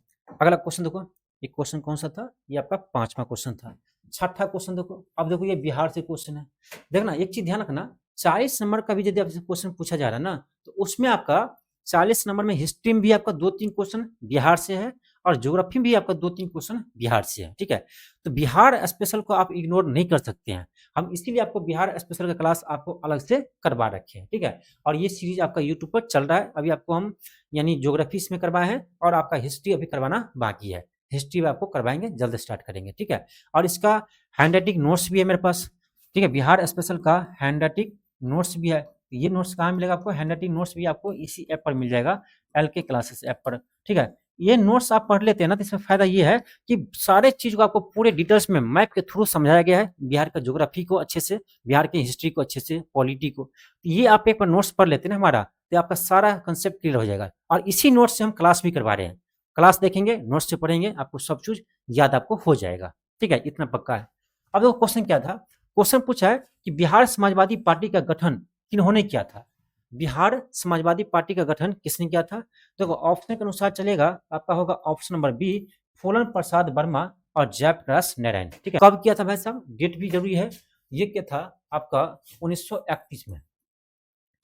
अगला क्वेश्चन देखो, ये क्वेश्चन कौन सा था? ये आपका 5वां क्वेश्चन था। छठा क्वेश्चन देखो, अब देखो ये बिहार से क्वेश्चन है। देखना एक चीज ध्यान रखना, 40 नंबर का भी यदि आपसे क्वेश्चन पूछा जा रहा है ना, तो उसमें आपका 40 नंबर में हिस्ट्री में भी आपका 2-3 क्वेश्चन बिहार से है, और ज्योग्राफी में भी आपका 2-3 क्वेश्चन बिहार से है। ठीक है, तो बिहार स्पेशल को आप इग्नोर नहीं कर सकते हैं। हम इसीलिए आपको बिहार स्पेशल का क्लास आपको अलग से करवा रखे हैं। ठीक है, और ये सीरीज आपका यूट्यूब पर चल रहा है। अभी आपको हम यानी ज्योग्राफी इसमें करवाए हैं, और आपका हिस्ट्री अभी करवाना बाकी है। हिस्ट्री आपको करवाएंगे, जल्द स्टार्ट करेंगे। ठीक है, और इसका हैंड राइटिंग नोट्स भी है मेरे पास। ठीक है, बिहार स्पेशल का हैंड राइटिंग नोट्स भी है। ये नोट्स कहाँ मिलेगा आपको? हैंड राइटिंग नोट्स भी आपको इसी ऐप पर मिल जाएगा, एलके क्लासेस ऐप पर। ठीक है, ये नोट्स आप पढ़ लेते हैं ना, तो इसमें फायदा ये है कि सारे चीज को आपको पूरे डिटेल्स में मैप के थ्रू समझाया गया है। बिहार का ज्योग्राफी को अच्छे से, बिहार की हिस्ट्री को अच्छे से, पॉलिटी को। ये आप एक बार नोट्स पढ़ लेते हैं ना हमारा, तो आपका सारा कंसेप्ट क्लियर हो जाएगा। और इसी नोट्स से हम क्लास भी करवा रहे हैं। क्लास देखेंगे, नोट्स से पढ़ेंगे, आपको सब चीज याद आपको हो जाएगा। ठीक है, इतना पक्का है। अब देखो क्वेश्चन क्या था? क्वेश्चन पूछा है कि बिहार समाजवादी पार्टी का गठन किन्होंने किया था? बिहार समाजवादी पार्टी का गठन किसने किया था? देखो ऑप्शन के अनुसार चलेगा, आपका होगा ऑप्शन नंबर बी, फूलन प्रसाद वर्मा और जयप्रकाश नारायण। ठीक है, कब किया था भाई साहब? डेट भी जरूरी है। ये क्या था आपका 1931 में।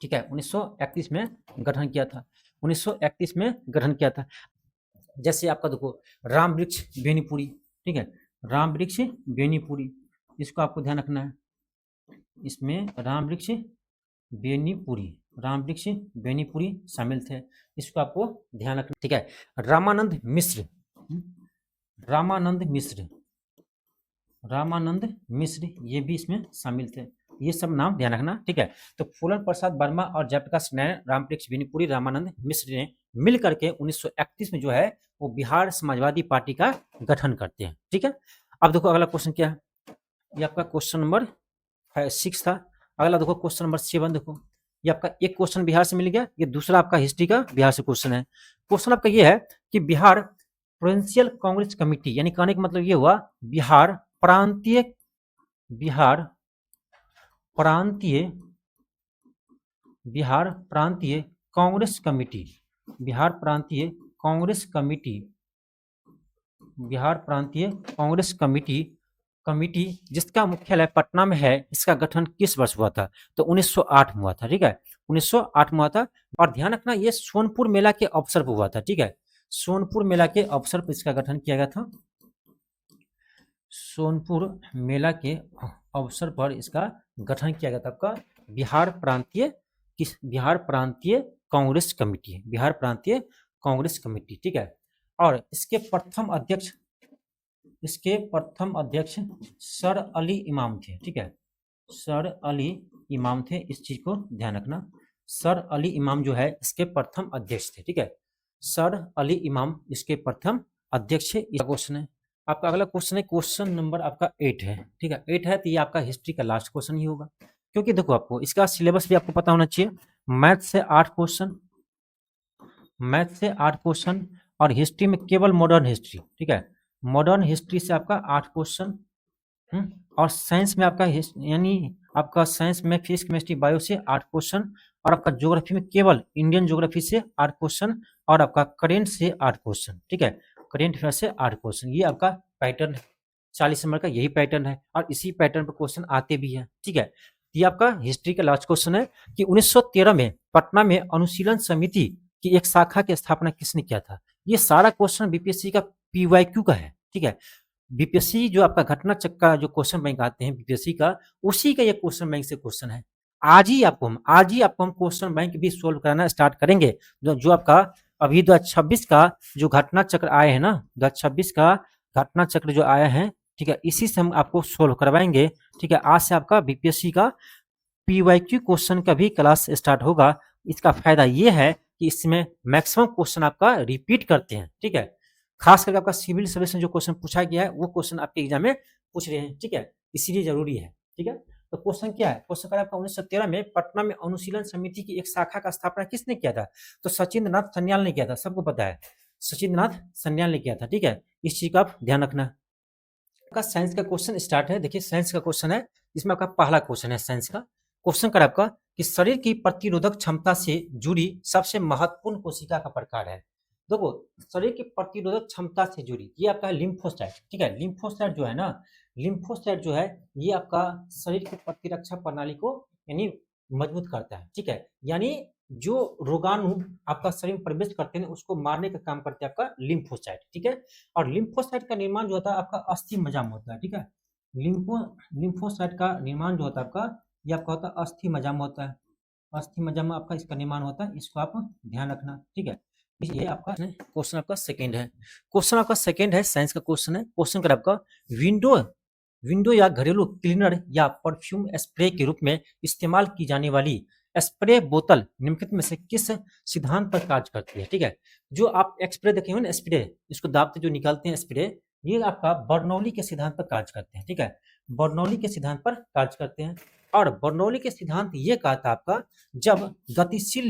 ठीक है, 1931 में गठन किया था। 1931 में गठन किया था। जैसे आपका देखो राम वृक्ष बेनीपुरी। ठीक है, राम वृक्ष बेनीपुरी, इसको आपको ध्यान रखना है। इसमें राम वृक्ष बेनीपुरी, राम वृक्ष बेनीपुरी शामिल थे, इसको आपको ध्यान रखना। ठीक है, रामानंद मिश्र, रामानंद मिश्र, रामानंद मिश्र ये भी इसमें शामिल थे। ये सब नाम ध्यान रखना। ठीक है, तो फूलन प्रसाद वर्मा और जयप्रकाश नारायण, रामवृक्ष बेनीपुरी, रामानंद मिश्र ने मिल करके 1931 में जो है वो बिहार समाजवादी पार्टी का गठन करते हैं। ठीक है, अब देखो अगला क्वेश्चन क्या है? ये आपका क्वेश्चन नंबर 6 था। अगला देखो क्वेश्चन नंबर 7 देखो, ये आपका एक क्वेश्चन बिहार से मिल गया, ये दूसरा आपका हिस्ट्री का बिहार से क्वेश्चन है। क्वेश्चन आपका ये है कि बिहार प्रोविंशियल कांग्रेस कमेटी, यानी कहने का मतलब ये हुआ बिहार प्रांतीय, बिहार प्रांतीय, बिहार प्रांतीय कांग्रेस कमेटी, बिहार प्रांतीय कांग्रेस कमेटी, बिहार प्रांतीय कांग्रेस कमेटी, कमेटी जिसका मुख्यालय पटना में है, इसका गठन किस वर्ष हुआ था? तो 1908 में हुआ था। ठीक है, 1908 में हुआ था। और ध्यान रखना ये सोनपुर मेला के अवसर पर हुआ था। ठीक है, सोनपुर मेला के अवसर पर इसका गठन किया गया था। सोनपुर मेला के अवसर पर इसका गठन किया गया था आपका बिहार प्रांतीय, किस? बिहार प्रांतीय कांग्रेस कमेटी, बिहार प्रांतीय कांग्रेस कमेटी। ठीक है, और इसके प्रथम अध्यक्ष, इसके प्रथम अध्यक्ष सर अली इमाम थे। ठीक है, सर अली इमाम थे, इस चीज को ध्यान रखना। सर अली इमाम जो है इसके प्रथम अध्यक्ष थे, ठीक है। सर अली इमाम इसके प्रथम अध्यक्ष है। क्वेश्चन है आपका, अगला क्वेश्चन है क्वेश्चन नंबर आपका 8 है, ठीक है। 8 है तो ये आपका हिस्ट्री का लास्ट क्वेश्चन ही होगा, क्योंकि देखो आपको इसका सिलेबस भी आपको पता होना चाहिए। मैथ से 8 क्वेश्चन, मैथ से 8 क्वेश्चन, और हिस्ट्री में केवल मॉडर्न हिस्ट्री, ठीक है। मॉडर्न हिस्ट्री से आपका 8 क्वेश्चन, और साइंस में आपका यानी आपका साइंस में फिजिक्स केमिस्ट्री बायो से 8 क्वेश्चन, और आपका ज्योग्राफी में केवल इंडियन ज्योग्राफी से 8 क्वेश्चन, और आपका करेंट से 8 क्वेश्चन, ठीक है। करेंट अफेयर से 8 क्वेश्चन, ये आपका पैटर्न है। 40 नंबर का यही पैटर्न है, और इसी पैटर्न पर क्वेश्चन आते भी हैं, ठीक है। ये आपका हिस्ट्री का लास्ट क्वेश्चन है कि 1913 में पटना में अनुशीलन समिति की एक शाखा की स्थापना किसने किया था। ये सारा क्वेश्चन बीपीएससी का पीवाईक्यू का है, ठीक है। बीपीएससी जो आपका घटना चक्र का जो क्वेश्चन बैंक आते हैं बीपीएससी का, उसी का ये क्वेश्चन बैंक से क्वेश्चन है। आज ही आपको हम क्वेश्चन बैंक भी सोल्व कराना स्टार्ट करेंगे। जो आपका अभी 2026 का जो घटना चक्र आए हैं ना, 2026 का घटना चक्र जो आया है, ठीक है, इसी से हम आपको सोल्व करवाएंगे, ठीक है। आज से आपका बीपीएससी का पीवाईक्यू क्वेश्चन का भी क्लास स्टार्ट होगा। इसका फायदा ये है कि इसमें मैक्सिमम क्वेश्चन आपका रिपीट करते हैं, ठीक है। खास करके आपका सिविल सर्विस में जो क्वेश्चन पूछा गया है वो क्वेश्चन आपके एग्जाम में पूछ रहे हैं, ठीक है, इसीलिए जरूरी है, ठीक है। तो क्वेश्चन क्या है, क्वेश्चन का आपका 1913 में पटना में अनुशीलन समिति की एक शाखा का स्थापना किसने किया था। तो सचिंद्र नाथ सन्याल ने किया था, सबको पता है, सचिंद्र नाथ सन्याल ने किया था, ठीक है। इस चीज का आप ध्यान रखना। आपका साइंस का क्वेश्चन स्टार्ट है। देखिए साइंस का क्वेश्चन है, इसमें आपका पहला क्वेश्चन है साइंस का। क्वेश्चन कर आपका कि शरीर की प्रतिरोधक क्षमता से जुड़ी सबसे महत्वपूर्ण कोशिका का प्रकार है। देखो शरीर की प्रतिरोधक क्षमता से जुड़ी ये आपका लिम्फोसाइट, ठीक है। लिम्फोसाइट जो है ना, लिम्फोसाइट जो है ये आपका शरीर की प्रतिरक्षा प्रणाली को यानी मजबूत करता है, ठीक है। यानी जो रोगाणु आपका शरीर में प्रवेश करते हैं उसको मारने का काम करते हैं आपका लिम्फोसाइट, ठीक है। और लिम्फोसाइट का निर्माण जो होता है आपका अस्थि मज्जा होता है, ठीक है। लिम्फोसाइट का निर्माण जो होता है आपका ये आपका होता है अस्थि मज्जा होता है, अस्थि मज्जा में आपका इसका निर्माण होता है, इसको आप ध्यान रखना, ठीक है। ये आपका क्वेश्चन आपका सेकंड है। क्वेश्चन आपका सेकंड है, साइंस का क्वेश्चन है। क्वेश्चन कर आपका विंडो या घरेलू क्लीनर या परफ्यूम स्प्रे के रूप में इस्तेमाल की जाने वाली स्प्रे बोतल निम्नलिखित में से किस सिद्धांत पर कार्य करती है, ठीक है। जो आप स्प्रे देखे हो ना, स्प्रे इसको दाबते जो निकालते हैं स्प्रे, ये आपका बर्नौली के सिद्धांत पर कार्य करते हैं, ठीक है। बर्नौली के सिद्धांत पर कार्य करते हैं। और बर्नौली के सिद्धांत ये कहा था आपका जब गतिशील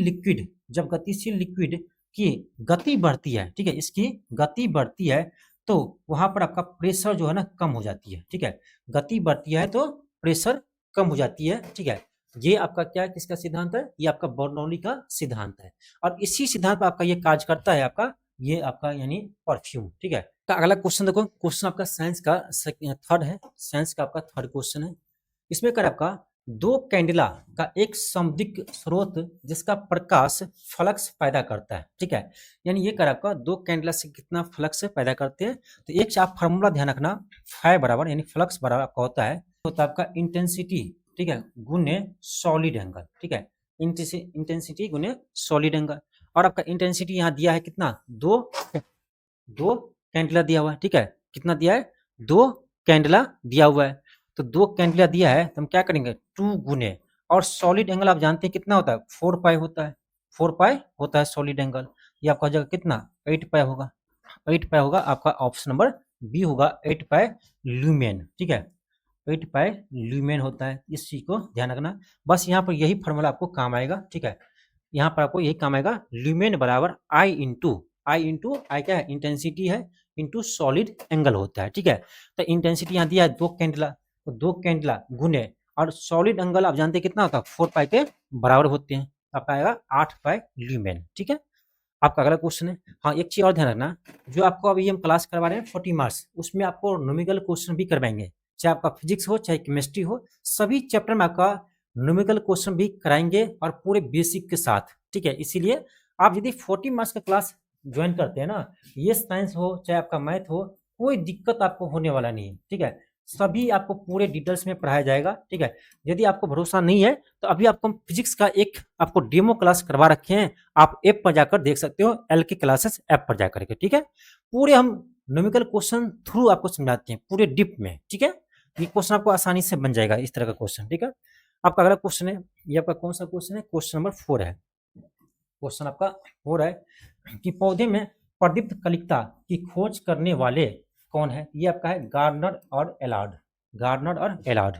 लिक्विड की गति बढ़ती है, ठीक है, इसकी गति बढ़ती है तो वहां पर आपका प्रेशर जो है ना कम हो जाती है, ठीक है। गति बढ़ती है तो प्रेशर कम हो जाती है, ठीक है। ये आपका क्या है, किसका सिद्धांत है, ये आपका बर्नौली का सिद्धांत है। और इसी सिद्धांत पर आपका ये कार्य करता है आपका ये आपका यानी परफ्यूम, ठीक है। तो अगला क्वेश्चन देखो, क्वेश्चन आपका साइंस का थर्ड है, साइंस का आपका थर्ड क्वेश्चन है। इसमें कर आपका दो कैंडला का एक समदिग्ध स्रोत जिसका प्रकाश फ्लक्स पैदा करता है, ठीक है। यानी ये कर आपका दो कैंडला से कितना फ्लक्स पैदा करते हैं। तो एक आप फार्मूला ध्यान रखना, फाई बराबर यानी फ्लक्स बराबर आपका होता है आपका इंटेंसिटी, ठीक है, गुने सॉलिड एंगल, ठीक है। इंटेंसिटी गुने सॉलिड एंगल। और आपका इंटेंसिटी यहाँ दिया है कितना, दो कैंडला दिया हुआ है, ठीक है। कितना दिया है, दो कैंडला दिया हुआ है। तो दो कैंडला दिया है तो हम क्या करेंगे 2 गुने, और सॉलिड एंगल आप जानते हैं कितना होता है 4 पाई होता है, 4 पाई होता है सॉलिड एंगल। ये आपका जगह कितना 8 पाई होगा, 8 पाई होगा आपका ऑप्शन नंबर बी होगा 8 पाई ल्यूमेन, ठीक है। 8 पाई ल्यूमेन होता है, इस चीज को ध्यान रखना। बस यहाँ पर यही फॉर्मूला आपको काम आएगा, ठीक है। यहाँ पर आपको यही काम आएगा, ल्यूमेन बराबर आई इंटू आई क्या है इंटेंसिटी है इंटू सॉलिड एंगल होता है, ठीक है। तो इंटेंसिटी यहाँ दिया है 2 कैंडला, तो 2 कैंडला गुने, और सॉलिड एंगल आप जानते हैं कितना होता है 4 पाई के बराबर होते हैं, आपका आएगा 8 पाई ल्यूमेन, ठीक है। आपका अगला क्वेश्चन है। हाँ एक चीज और ध्यान रखना, जो आपको अभी हम क्लास करवा रहे हैं 40 मार्क्स, उसमें आपको न्यूमेरिकल क्वेश्चन भी करवाएंगे, चाहे आपका फिजिक्स हो चाहे केमिस्ट्री हो, सभी चैप्टर में आपका न्यूमेरिकल क्वेश्चन भी कराएंगे और पूरे बेसिक के साथ, ठीक है। इसीलिए आप यदि 40 मार्क्स का क्लास ज्वाइन करते हैं ना, ये साइंस हो चाहे आपका मैथ हो, कोई दिक्कत आपको होने वाला नहीं है, ठीक है। सभी आपको पूरे डिटेल्स में पढ़ाया जाएगा, ठीक है। यदि आपको भरोसा नहीं है तो अभी आपको फिजिक्स का एक आपको डेमो क्लास करवा रखे हैं, आप ऐप पर जाकर देख सकते हो, एल के क्लासेस ऐप पर जाकर के, ठीक है। पूरे हम न्यूमेरिकल क्वेश्चन थ्रू आपको समझाते हैं पूरे डिप में, ठीक है। ये क्वेश्चन आपको आसानी से बन जाएगा इस तरह का क्वेश्चन, ठीक है। आपका अगला क्वेश्चन है, ये आपका कौन सा क्वेश्चन है, क्वेश्चन नंबर 4 है। क्वेश्चन आपका 4 है कि पौधे में प्रदीप्त कलिका की खोज करने वाले कौन है। ये आपका है गार्डनर और एलार्ड। गार्डनर और एलार्ड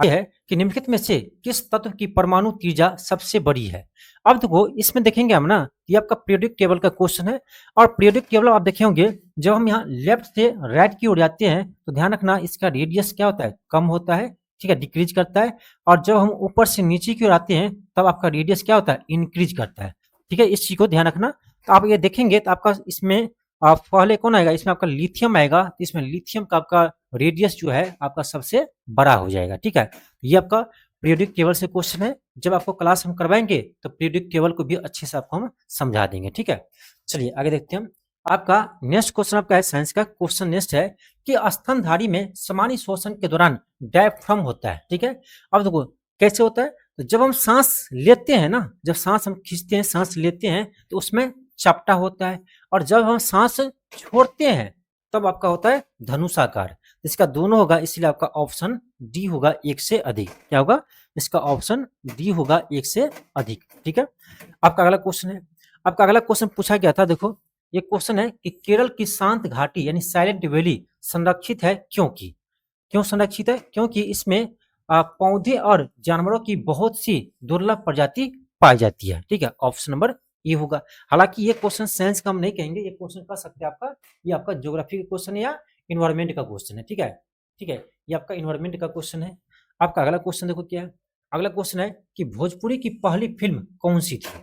ये है कि निम्नलिखित में से किस तत्व की परमाणु त्रिज्या सबसे बड़ी है। अब देखो इसमें देखेंगे हम ना, ये आपका पीरियोडिक टेबल का क्वेश्चन है, और पीरियोडिक टेबल आप देखे होंगे जब हम यहाँ लेफ्ट से राइट की ओर जाते हैं तो ध्यान रखना इसका रेडियस क्या होता है, कम होता है, ठीक है, डिक्रीज करता है। और जब हम ऊपर से नीचे की ओर आते हैं तब आपका रेडियस क्या होता है, इंक्रीज करता है, ठीक है, इस चीज को ध्यान रखना। तो आप ये देखेंगे तो आपका इसमें पहले कौन आएगा, इसमें आपका लिथियम आएगा, तो इसमें लिथियम का आपका रेडियस जो है आपका सबसे बड़ा हो जाएगा, ठीक है। ये आपका पीरियोडिक टेबल से क्वेश्चन है, जब आपको क्लास हम करवाएंगे तो पीरियोडिक टेबल को भी अच्छे से आपको हम समझा देंगे, ठीक है। चलिए आगे देखते हैं हम। आपका नेक्स्ट क्वेश्चन आपका है साइंस का क्वेश्चन नेक्स्ट है कि स्तनधारी में समानी श्वसन के दौरान डायफ्राम होता है, ठीक है। अब देखो कैसे होता है, तो जब हम सांस लेते हैं ना, जब सांस हम खींचते हैं, सांस लेते हैं तो उसमें चपटा होता है, और जब हम सांस छोड़ते हैं तब आपका होता है धनुषाकार। इसका दोनों होगा, इसलिए आपका ऑप्शन डी होगा, एक से अधिक। क्या होगा, इसका ऑप्शन डी होगा, एक से अधिक, ठीक है। आपका अगला क्वेश्चन है, आपका अगला क्वेश्चन पूछा गया था, देखो ये क्वेश्चन है कि केरल की शांत घाटी यानी साइलेंट वैली संरक्षित है क्योंकि, क्यों संरक्षित है, क्योंकि इसमें पौधे और जानवरों की बहुत सी दुर्लभ प्रजाति पाई जाती है, ठीक है, ऑप्शन नंबर ये होगा। हालांकि ये क्वेश्चन साइंस का हम नहीं कहेंगे, ये क्वेश्चन कह सकते हैं आपका, ये आपका ज्योग्राफी का क्वेश्चन है या इन्वायरमेंट का क्वेश्चन है, ठीक है, ठीक है, ये आपका इन्वायरमेंट का क्वेश्चन है। आपका अगला क्वेश्चन देखो क्या है, अगला क्वेश्चन है कि भोजपुरी की पहली फिल्म कौन सी थी।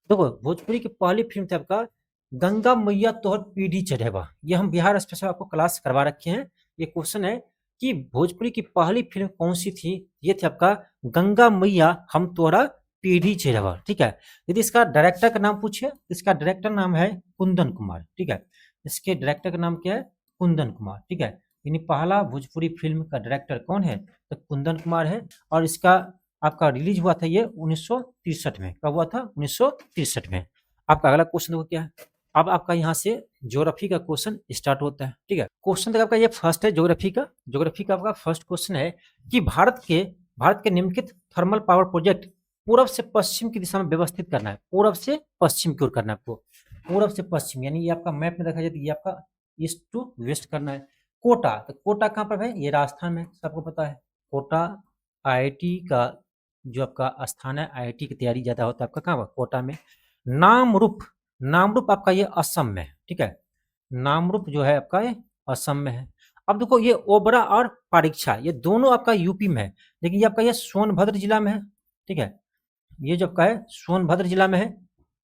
देखो भोजपुरी की पहली फिल्म थी आपका गंगा मैया तोहर पीढ़ी चढ़ेवा, ये हम बिहार स्पेशल आपको क्लास करवा रखे हैं। ये क्वेश्चन है कि भोजपुरी की पहली फिल्म कौन सी थी, ये थी आपका गंगा मैया हम तोहरा पीढ़ी चढ़ेवा, ठीक है। यदि इसका डायरेक्टर का नाम पूछे, इसका डायरेक्टर नाम है कुंदन कुमार, ठीक है, इसके डायरेक्टर का नाम क्या है, कुंदन कुमार, ठीक है। यानी पहला भोजपुरी फिल्म का डायरेक्टर कौन है, तो कुंदन कुमार है, और इसका आपका रिलीज हुआ था ये 1963 में। कब हुआ था, 1963 में। आपका अगला क्वेश्चन देखो क्या है, अब आपका यहाँ से ज्योग्राफी का क्वेश्चन स्टार्ट होता है, ठीक है। क्वेश्चन तक आपका ये फर्स्ट है ज्योग्राफी का। ज्योग्राफी का आपका फर्स्ट क्वेश्चन है कि भारत के निम्नलिखित थर्मल पावर प्रोजेक्ट पूर्व से पश्चिम की दिशा में व्यवस्थित करना है, पूर्व से पश्चिम की ओर करना है आपको, पूर्व से पश्चिम, यानी ये आपका मैप में देखा जाए तो ये आपका ईस्ट टू वेस्ट करना है। कोटा, तो कोटा कहाँ पर है, ये राजस्थान में, सबको पता है। कोटा आईआईटी का जो आपका स्थान है, आईआईटी की तैयारी ज्यादा होता है आपका कहाँ, कोटा में। नामरूप, नामरूप आपका ये असम में है, ठीक है, नामरूप जो है आपका ये असम में है। अब देखो ये ओबरा और परीक्षा ये दोनों आपका यूपी में है, लेकिन ये आपका ये सोनभद्र जिला में है, ठीक है, ये जो आपका है सोनभद्र जिला में है,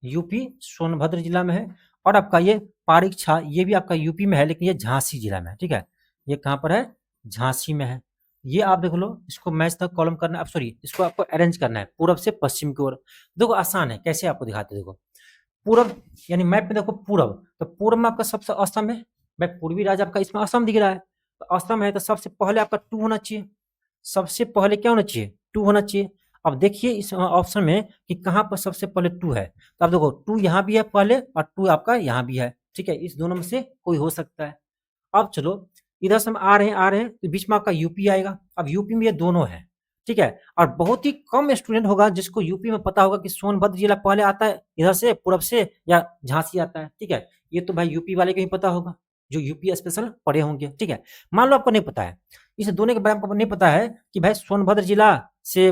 यूपी सोनभद्र जिला में है। और आपका ये परीक्षा ये भी आपका यूपी में है, लेकिन ये झांसी जिला में है, ठीक है, ये कहाँ पर है, झांसी में है। ये आप देख लो, इसको मैच तक कॉलम करना है, सॉरी इसको आपको अरेंज करना है पूर्व से पश्चिम की ओर। देखो आसान है, कैसे आपको दिखाते देखो, पूर्व यानी मैप में देखो पूर्व, तो पूर्व में आपका सबसे असम है, भाई पूर्वी राज्य आपका इसमें असम दिख रहा है, तो असम है तो सबसे पहले आपका 2 होना चाहिए, सबसे पहले क्या होना चाहिए, 2 होना चाहिए। अब देखिए इस ऑप्शन में कि कहाँ पर सबसे पहले 2 है, तो आप देखो 2 यहाँ भी है पहले और 2 आपका यहाँ भी है, ठीक है, इस दोनों में से कोई हो सकता है। अब चलो इधर से हम आ रहे हैं तो बीच में आपका यूपी आएगा। अब यूपी में ये दोनों है, ठीक है, और बहुत ही कम स्टूडेंट होगा जिसको यूपी में पता होगा कि सोनभद्र जिला पहले आता है इधर से पूर्व से या झांसी आता है, ठीक है, ये तो भाई यूपी वाले को ही पता होगा जो यूपी स्पेशल पढ़े होंगे, ठीक है। मान लो आपको नहीं पता है, इस दोनों के बारे में आपको नहीं पता है कि भाई सोनभद्र जिला से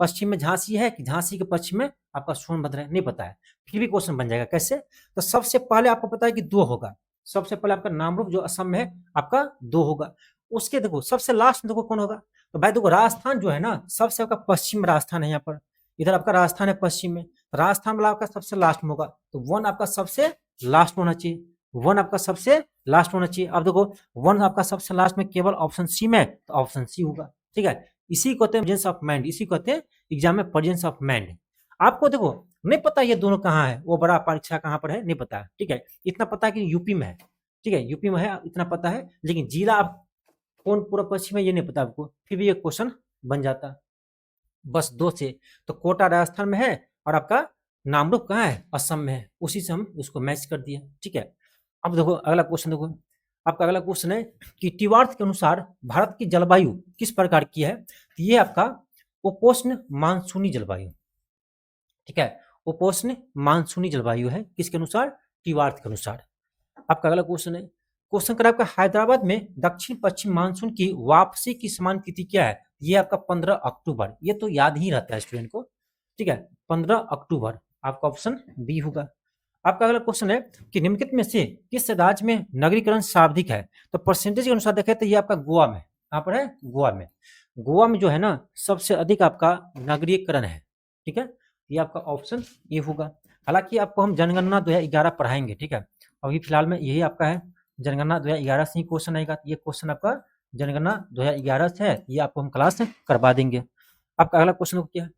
पश्चिम में झांसी है कि झांसी के पश्चिम में आपका सोनभद्र है, नहीं पता है, फिर भी क्वेश्चन बन जाएगा कैसे। तो सबसे पहले आपको पता है कि 2 होगा, सबसे पहले आपका नामरूप जो असम में है आपका 2 होगा। उसके देखो सबसे लास्ट में देखो कौन होगा, तो भाई देखो राजस्थान जो है ना सबसे आपका पश्चिम राजस्थान है, यहाँ पर इधर आपका राजस्थान है पश्चिम में, राजस्थान वाला आपका सबसे लास्ट में होगा, तो 1 आपका सबसे लास्ट होना चाहिए, 1 आपका सबसे लास्ट होना चाहिए। अब देखो 1 आपका सबसे लास्ट में केवल ऑप्शन सी में, तो ऑप्शन सी होगा, ठीक है। इसी को कहते हैं प्रेजेंस ऑफ माइंड, इसी को कहते हैं एग्जाम में प्रेजेंस ऑफ माइंड। आपको देखो नहीं पता ये दोनों कहाँ है, वो बड़ा परीक्षा कहाँ पर है नहीं पता है, ठीक है, इतना पता है कि यूपी में है, ठीक है, यूपी में है इतना पता है, लेकिन जिला आप कौन पूर्व पश्चिम है ये नहीं पता आपको, फिर भी ये क्वेश्चन बन जाता बस 2 से। तो कोटा राजस्थान में है और आपका नामरूप कहाँ है, असम में है, उसी से हम उसको मैच कर दिए, ठीक है। अब देखो अगला क्वेश्चन देखो, आपका अगला क्वेश्चन है कि टिवार्थ के अनुसार भारत की जलवायु किस प्रकार की है, तो ये आपका उपोष्ण मानसूनी जलवायु, ठीक है, उपोष्ण मानसूनी जलवायु है किसके अनुसार, टीवार्थ के अनुसार। आपका अगला क्वेश्चन है, क्वेश्चन कर आपका हैदराबाद में दक्षिण पश्चिम मानसून की वापसी की समान तिथि क्या है, ये आपका 15 अक्टूबर, ये तो याद ही रहता है स्टूडेंट को, ठीक है, 15 अक्टूबर आपका ऑप्शन बी होगा। आपका अगला क्वेश्चन है कि निम्नलिखित में से किस राज्य में नगरीकरण सर्वाधिक है, तो परसेंटेज के अनुसार देखें तो ये आपका गोवा में, यहाँ पर है गोवा में जो है ना सबसे अधिक आपका नगरीकरण है, ठीक है, ये आपका ऑप्शन ए होगा। हालांकि आपको हम जनगणना 2011 पढ़ाएंगे, ठीक है, अभी फिलहाल में यही आपका है, जनगणना 2011 से ही क्वेश्चन आएगा, ये क्वेश्चन आपका जनगणना 2011 से है, ये आपको हम क्लास करवा देंगे। आपका अगला क्वेश्चन क्या है,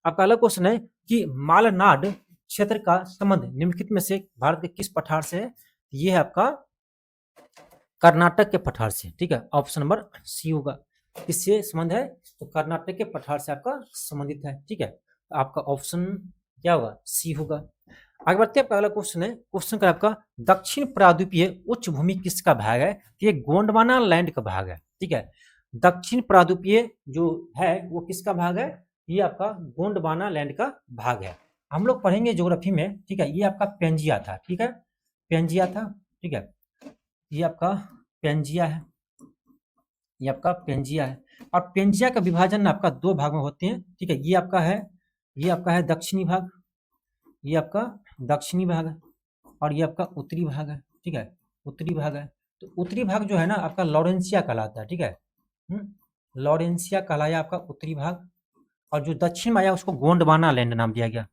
आपका अगला क्वेश्चन है कि मालनाड क्षेत्र का संबंध निम्नलिखित में से भारत के किस पठार से है, ये है आपका कर्नाटक के पठार से, ठीक है, ऑप्शन नंबर सी होगा। किससे संबंध है, तो कर्नाटक के पठार से आपका संबंधित है, ठीक है, आपका ऑप्शन क्या होगा, सी होगा। आगे बढ़ते हैं, आपका अगला क्वेश्चन है, क्वेश्चन का आपका दक्षिण प्रायद्वीपीय उच्च भूमि किसका भाग है, ये गोंडवाना लैंड का भाग है, ठीक है, दक्षिण प्रायद्वीपीय जो है वो किसका भाग है, ये आपका गोंडवाना लैंड का भाग है। हम लोग पढ़ेंगे ज्योग्राफी में, ठीक है, ये आपका पेंजिया था, ठीक है, पेंजिया था, ठीक है, ये आपका पेंजिया है, ये आपका पेंजिया है, और पेंजिया का विभाजन आपका दो भाग में होते हैं, ठीक है, ये आपका है दक्षिणी भाग, ये आपका दक्षिणी भाग है, और ये आपका उत्तरी भाग है, ठीक है, उत्तरी भाग है। तो उत्तरी भाग जो है ना आपका लॉरेंसिया कहलाता है, ठीक है, लॉरेंसिया कहलाया आपका उत्तरी भाग, और जो दक्षिण में आया उसको गोंडवाना लैंड नाम दिया गया,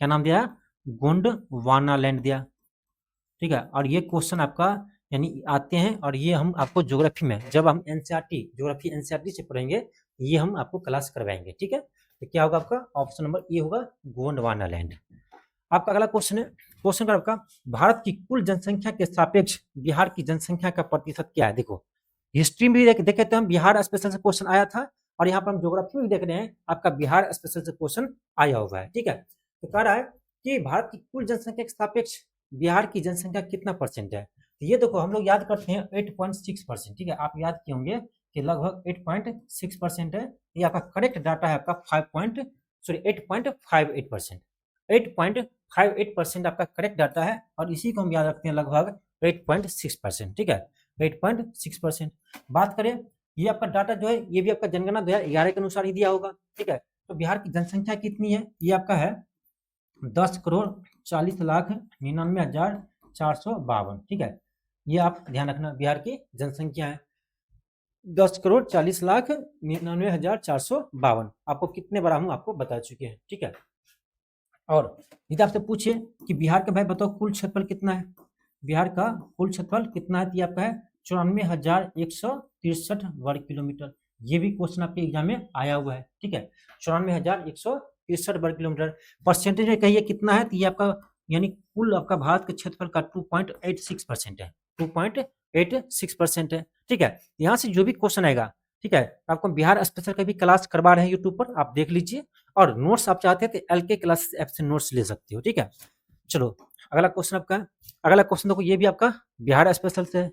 क्या नाम दिया, गोंडवाना लैंड दिया, ठीक है। और ये क्वेश्चन आपका यानी आते हैं, और ये हम आपको ज्योग्राफी में जब हम एनसीईआरटी ज्योग्राफी एनसीईआरटी से पढ़ेंगे ये हम आपको क्लास करवाएंगे, ठीक है। तो क्या होगा आपका ऑप्शन नंबर ए होगा गोंडवाना लैंड। आपका अगला क्वेश्चन है, क्वेश्चन का आपका भारत की कुल जनसंख्या के सापेक्ष बिहार की जनसंख्या का प्रतिशत क्या है। देखो हिस्ट्री में भी देखे तो हम बिहार स्पेशल से क्वेश्चन आया था, और यहाँ पर हम ज्योग्राफी में भी देख रहे हैं आपका बिहार स्पेशल से क्वेश्चन आया हुआ है, ठीक है। तो कह रहा है कि भारत की कुल जनसंख्या के सापेक्ष बिहार की जनसंख्या कितना परसेंट है। तो ये देखो हम लोग याद करते हैं 8.6%, ठीक है, आप याद किए होंगे कि लगभग 8.6% है। ये आपका करेक्ट डाटा है आपका 8.58%, 8.58% आपका करेक्ट डाटा है, और इसी को हम याद रखते हैं लगभग 8.6%, ठीक है, 8.6%। बात करें ये आपका डाटा जो है ये भी आपका जनगणना 2011 के अनुसार ही दिया होगा, ठीक है। तो बिहार की जनसंख्या कितनी है, ये आपका है 10,40,99,452, ठीक है, ये आप ध्यान रखना बिहार की जनसंख्या है 10,40,99,452। आपको कितने बार हम आपको बता चुके हैं, ठीक है। और यदि आपसे पूछे कि बिहार का भाई बताओ कुल क्षेत्रफल कितना है, बिहार का कुल क्षेत्रफल कितना है, तो ये आपका है 94,163 वर्ग किलोमीटर। ये भी क्वेश्चन आपके एग्जाम में आया हुआ है, ठीक है, 94,163 वर्ग किलोमीटर। परसेंटेज में कहिए कितना है, तो ये आपका यानी कुल आपका भारत के क्षेत्रफल का 2.86% है, 2.86% है, ठीक है। यहाँ से जो भी क्वेश्चन आएगा, ठीक है, आपको बिहार स्पेशल का भी क्लास करवा रहे हैं यूट्यूब पर, आप देख लीजिए, और नोट्स आप चाहते हैं तो LK क्लास ऐप से नोट्स ले सकते हो, ठीक है। चलो अगला क्वेश्चन आपका, अगला क्वेश्चन देखो ये भी आपका बिहार स्पेशल से है।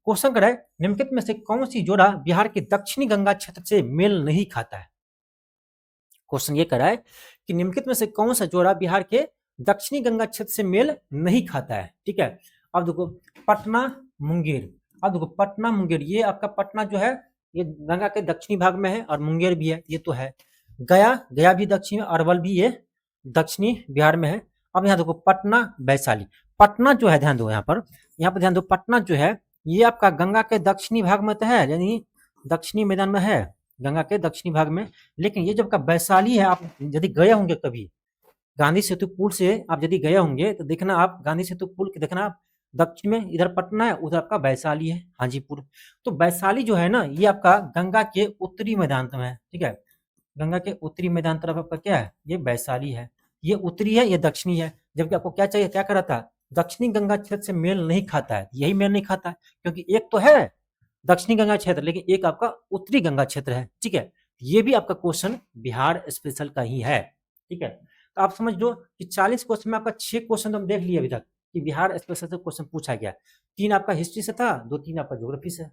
क्वेश्चन कर रहा है निम्नलिखित में से कौन सी जोड़ा बिहार के दक्षिणी गंगा क्षेत्र से मेल नहीं खाता है। क्वेश्चन ये कर रहा है कि निम्नलिखित में से कौन सा जोड़ा बिहार के दक्षिणी गंगा क्षेत्र से मेल नहीं खाता है, ठीक है। अब देखो पटना मुंगेर, अब देखो पटना मुंगेर, ये आपका पटना जो है ये गंगा के दक्षिणी भाग में है, और मुंगेर भी है, ये तो है। गया भी दक्षिण में, अरवल भी ये दक्षिणी बिहार में है। अब यहाँ देखो पटना वैशाली, पटना जो है ध्यान दो यहाँ पर ध्यान दो, पटना जो है ये आपका गंगा के दक्षिणी भाग में तो है, यानी दक्षिणी मैदान में है, गंगा के दक्षिणी भाग में। लेकिन ये जो आपका वैशाली है, आप यदि गए होंगे कभी गांधी सेतु पुल से आप यदि गए होंगे तो देखना आप गांधी सेतु पुल के देखना आप दक्षिण में इधर पटना है, उधर आपका वैशाली है, हाजीपुर। तो वैशाली जो है ना ये आपका गंगा के उत्तरी मैदान में है, ठीक है, गंगा के उत्तरी मैदान तरफ आपका क्या है, ये वैशाली है, ये उत्तरी है, ये दक्षिणी है। जबकि आपको क्या चाहिए, क्या करा था, दक्षिणी गंगा क्षेत्र से मेल नहीं खाता है, यही मेल नहीं खाता है, क्योंकि एक तो है दक्षिणी गंगा क्षेत्र, लेकिन एक आपका उत्तरी गंगा क्षेत्र है, ठीक है। ये भी आपका क्वेश्चन बिहार स्पेशल का ही है, ठीक है। तो आप समझ लो कि 40 क्वेश्चन में आपका 6 क्वेश्चन तो हम देख लिए अभी तक कि बिहार स्पेशल से क्वेश्चन पूछा गया, 3 आपका हिस्ट्री से था, 2-3 आपका ज्योग्राफी से।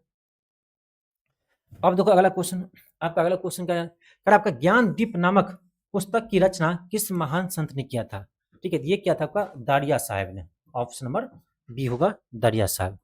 अब देखो अगला क्वेश्चन, आपका अगला क्वेश्चन क्या है, अगर आपका ज्ञानदीप नामक पुस्तक की रचना किस महान संत ने किया था? ठीक है, ये क्या था आपका? दारिया साहब ने। ऑप्शन नंबर बी होगा दारिया साहब।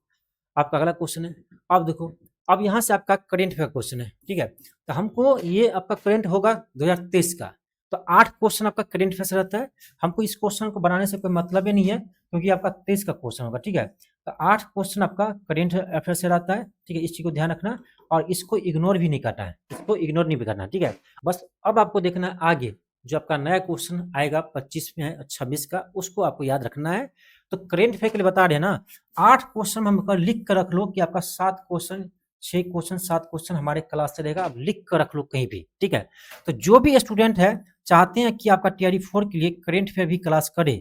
आपका अगला क्वेश्चन है, अब देखो, अब यहाँ से आपका करंट अफेयर क्वेश्चन है, ठीक है। तो हमको ये आपका करंट होगा 2023 का, तो 8 क्वेश्चन आपका करंट अफेयर से रहता है। हमको इस क्वेश्चन को बनाने से कोई मतलब ही नहीं है, क्योंकि आपका 23 का क्वेश्चन होगा, ठीक है। तो 8 क्वेश्चन आपका करंट अफेयर से रहता है, ठीक है, इस चीज को ध्यान रखना, और इसको इग्नोर भी नहीं करना है, इसको इग्नोर नहीं भी करना, ठीक है। बस अब आपको देखना है आगे जो आपका नया क्वेश्चन आएगा 25 में है 26 का, उसको आपको याद रखना है। तो करंट अफेयर के लिए बता रहे हैं ना, 8 क्वेश्चन हम लिख कर रख लो कि आपका 7 क्वेश्चन 6 क्वेश्चन 7 क्वेश्चन हमारे क्लास से रहेगा, आप लिख कर रख लो कहीं भी, ठीक है। तो जो भी स्टूडेंट है चाहते हैं कि आपका टीआरई 4 के लिए करंट अफेयर भी क्लास करे,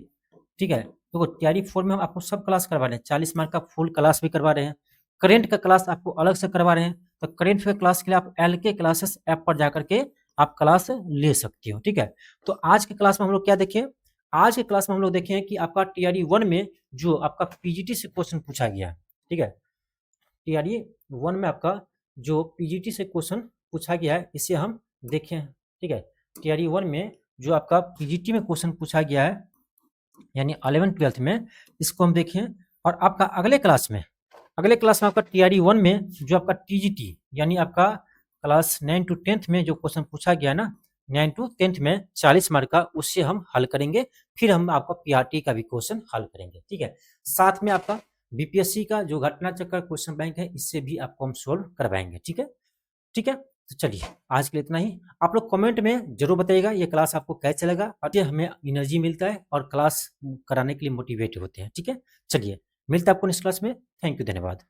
ठीक है, तो टीआरई 4 में हम आपको सब क्लास करवा रहे हैं, 40 मार्क का फुल क्लास भी करवा रहे हैं, करंट का क्लास आपको अलग से करवा रहे हैं। तो करंट अफेयर क्लास के लिए आप एलके क्लासेस ऐप पर जाकर के आप क्लास ले सकते हो, ठीक है। तो आज के क्लास में हम लोग क्या देखें, आज के क्लास में हम लोग देखें कि आपका टीआरई 1 में जो आपका पीजीटी से क्वेश्चन पूछा गया, ठीक है, टीआरई 1 में आपका जो पीजीटी से क्वेश्चन पूछा गया है इसे हम देखें, ठीक है। टीआरई 1 में जो आपका पीजीटी में क्वेश्चन पूछा गया है, यानी 11th-12th में, इसको हम देखें। और आपका अगले क्लास में आपका टीआरई 1 में जो आपका टीजीटी यानी आपका क्लास 9 to 10th में जो क्वेश्चन पूछा गया ना, 9 to 10th में 40 मार्क का, उससे हम हल करेंगे। फिर हम आपका पीआरटी का भी क्वेश्चन हल करेंगे, ठीक है। साथ में आपका बीपीएससी का जो घटना चक्र क्वेश्चन बैंक है, इससे भी आपको हम सोल्व करवाएंगे, ठीक है, ठीक है। तो चलिए आज के लिए इतना ही। आप लोग कमेंट में जरूर बताइएगा ये क्लास आपको कैसे लगा, और हमें एनर्जी मिलता है और क्लास कराने के लिए मोटिवेट होते हैं, ठीक है। चलिए मिलते हैं आपको नेक्स्ट क्लास में। थैंक यू, धन्यवाद।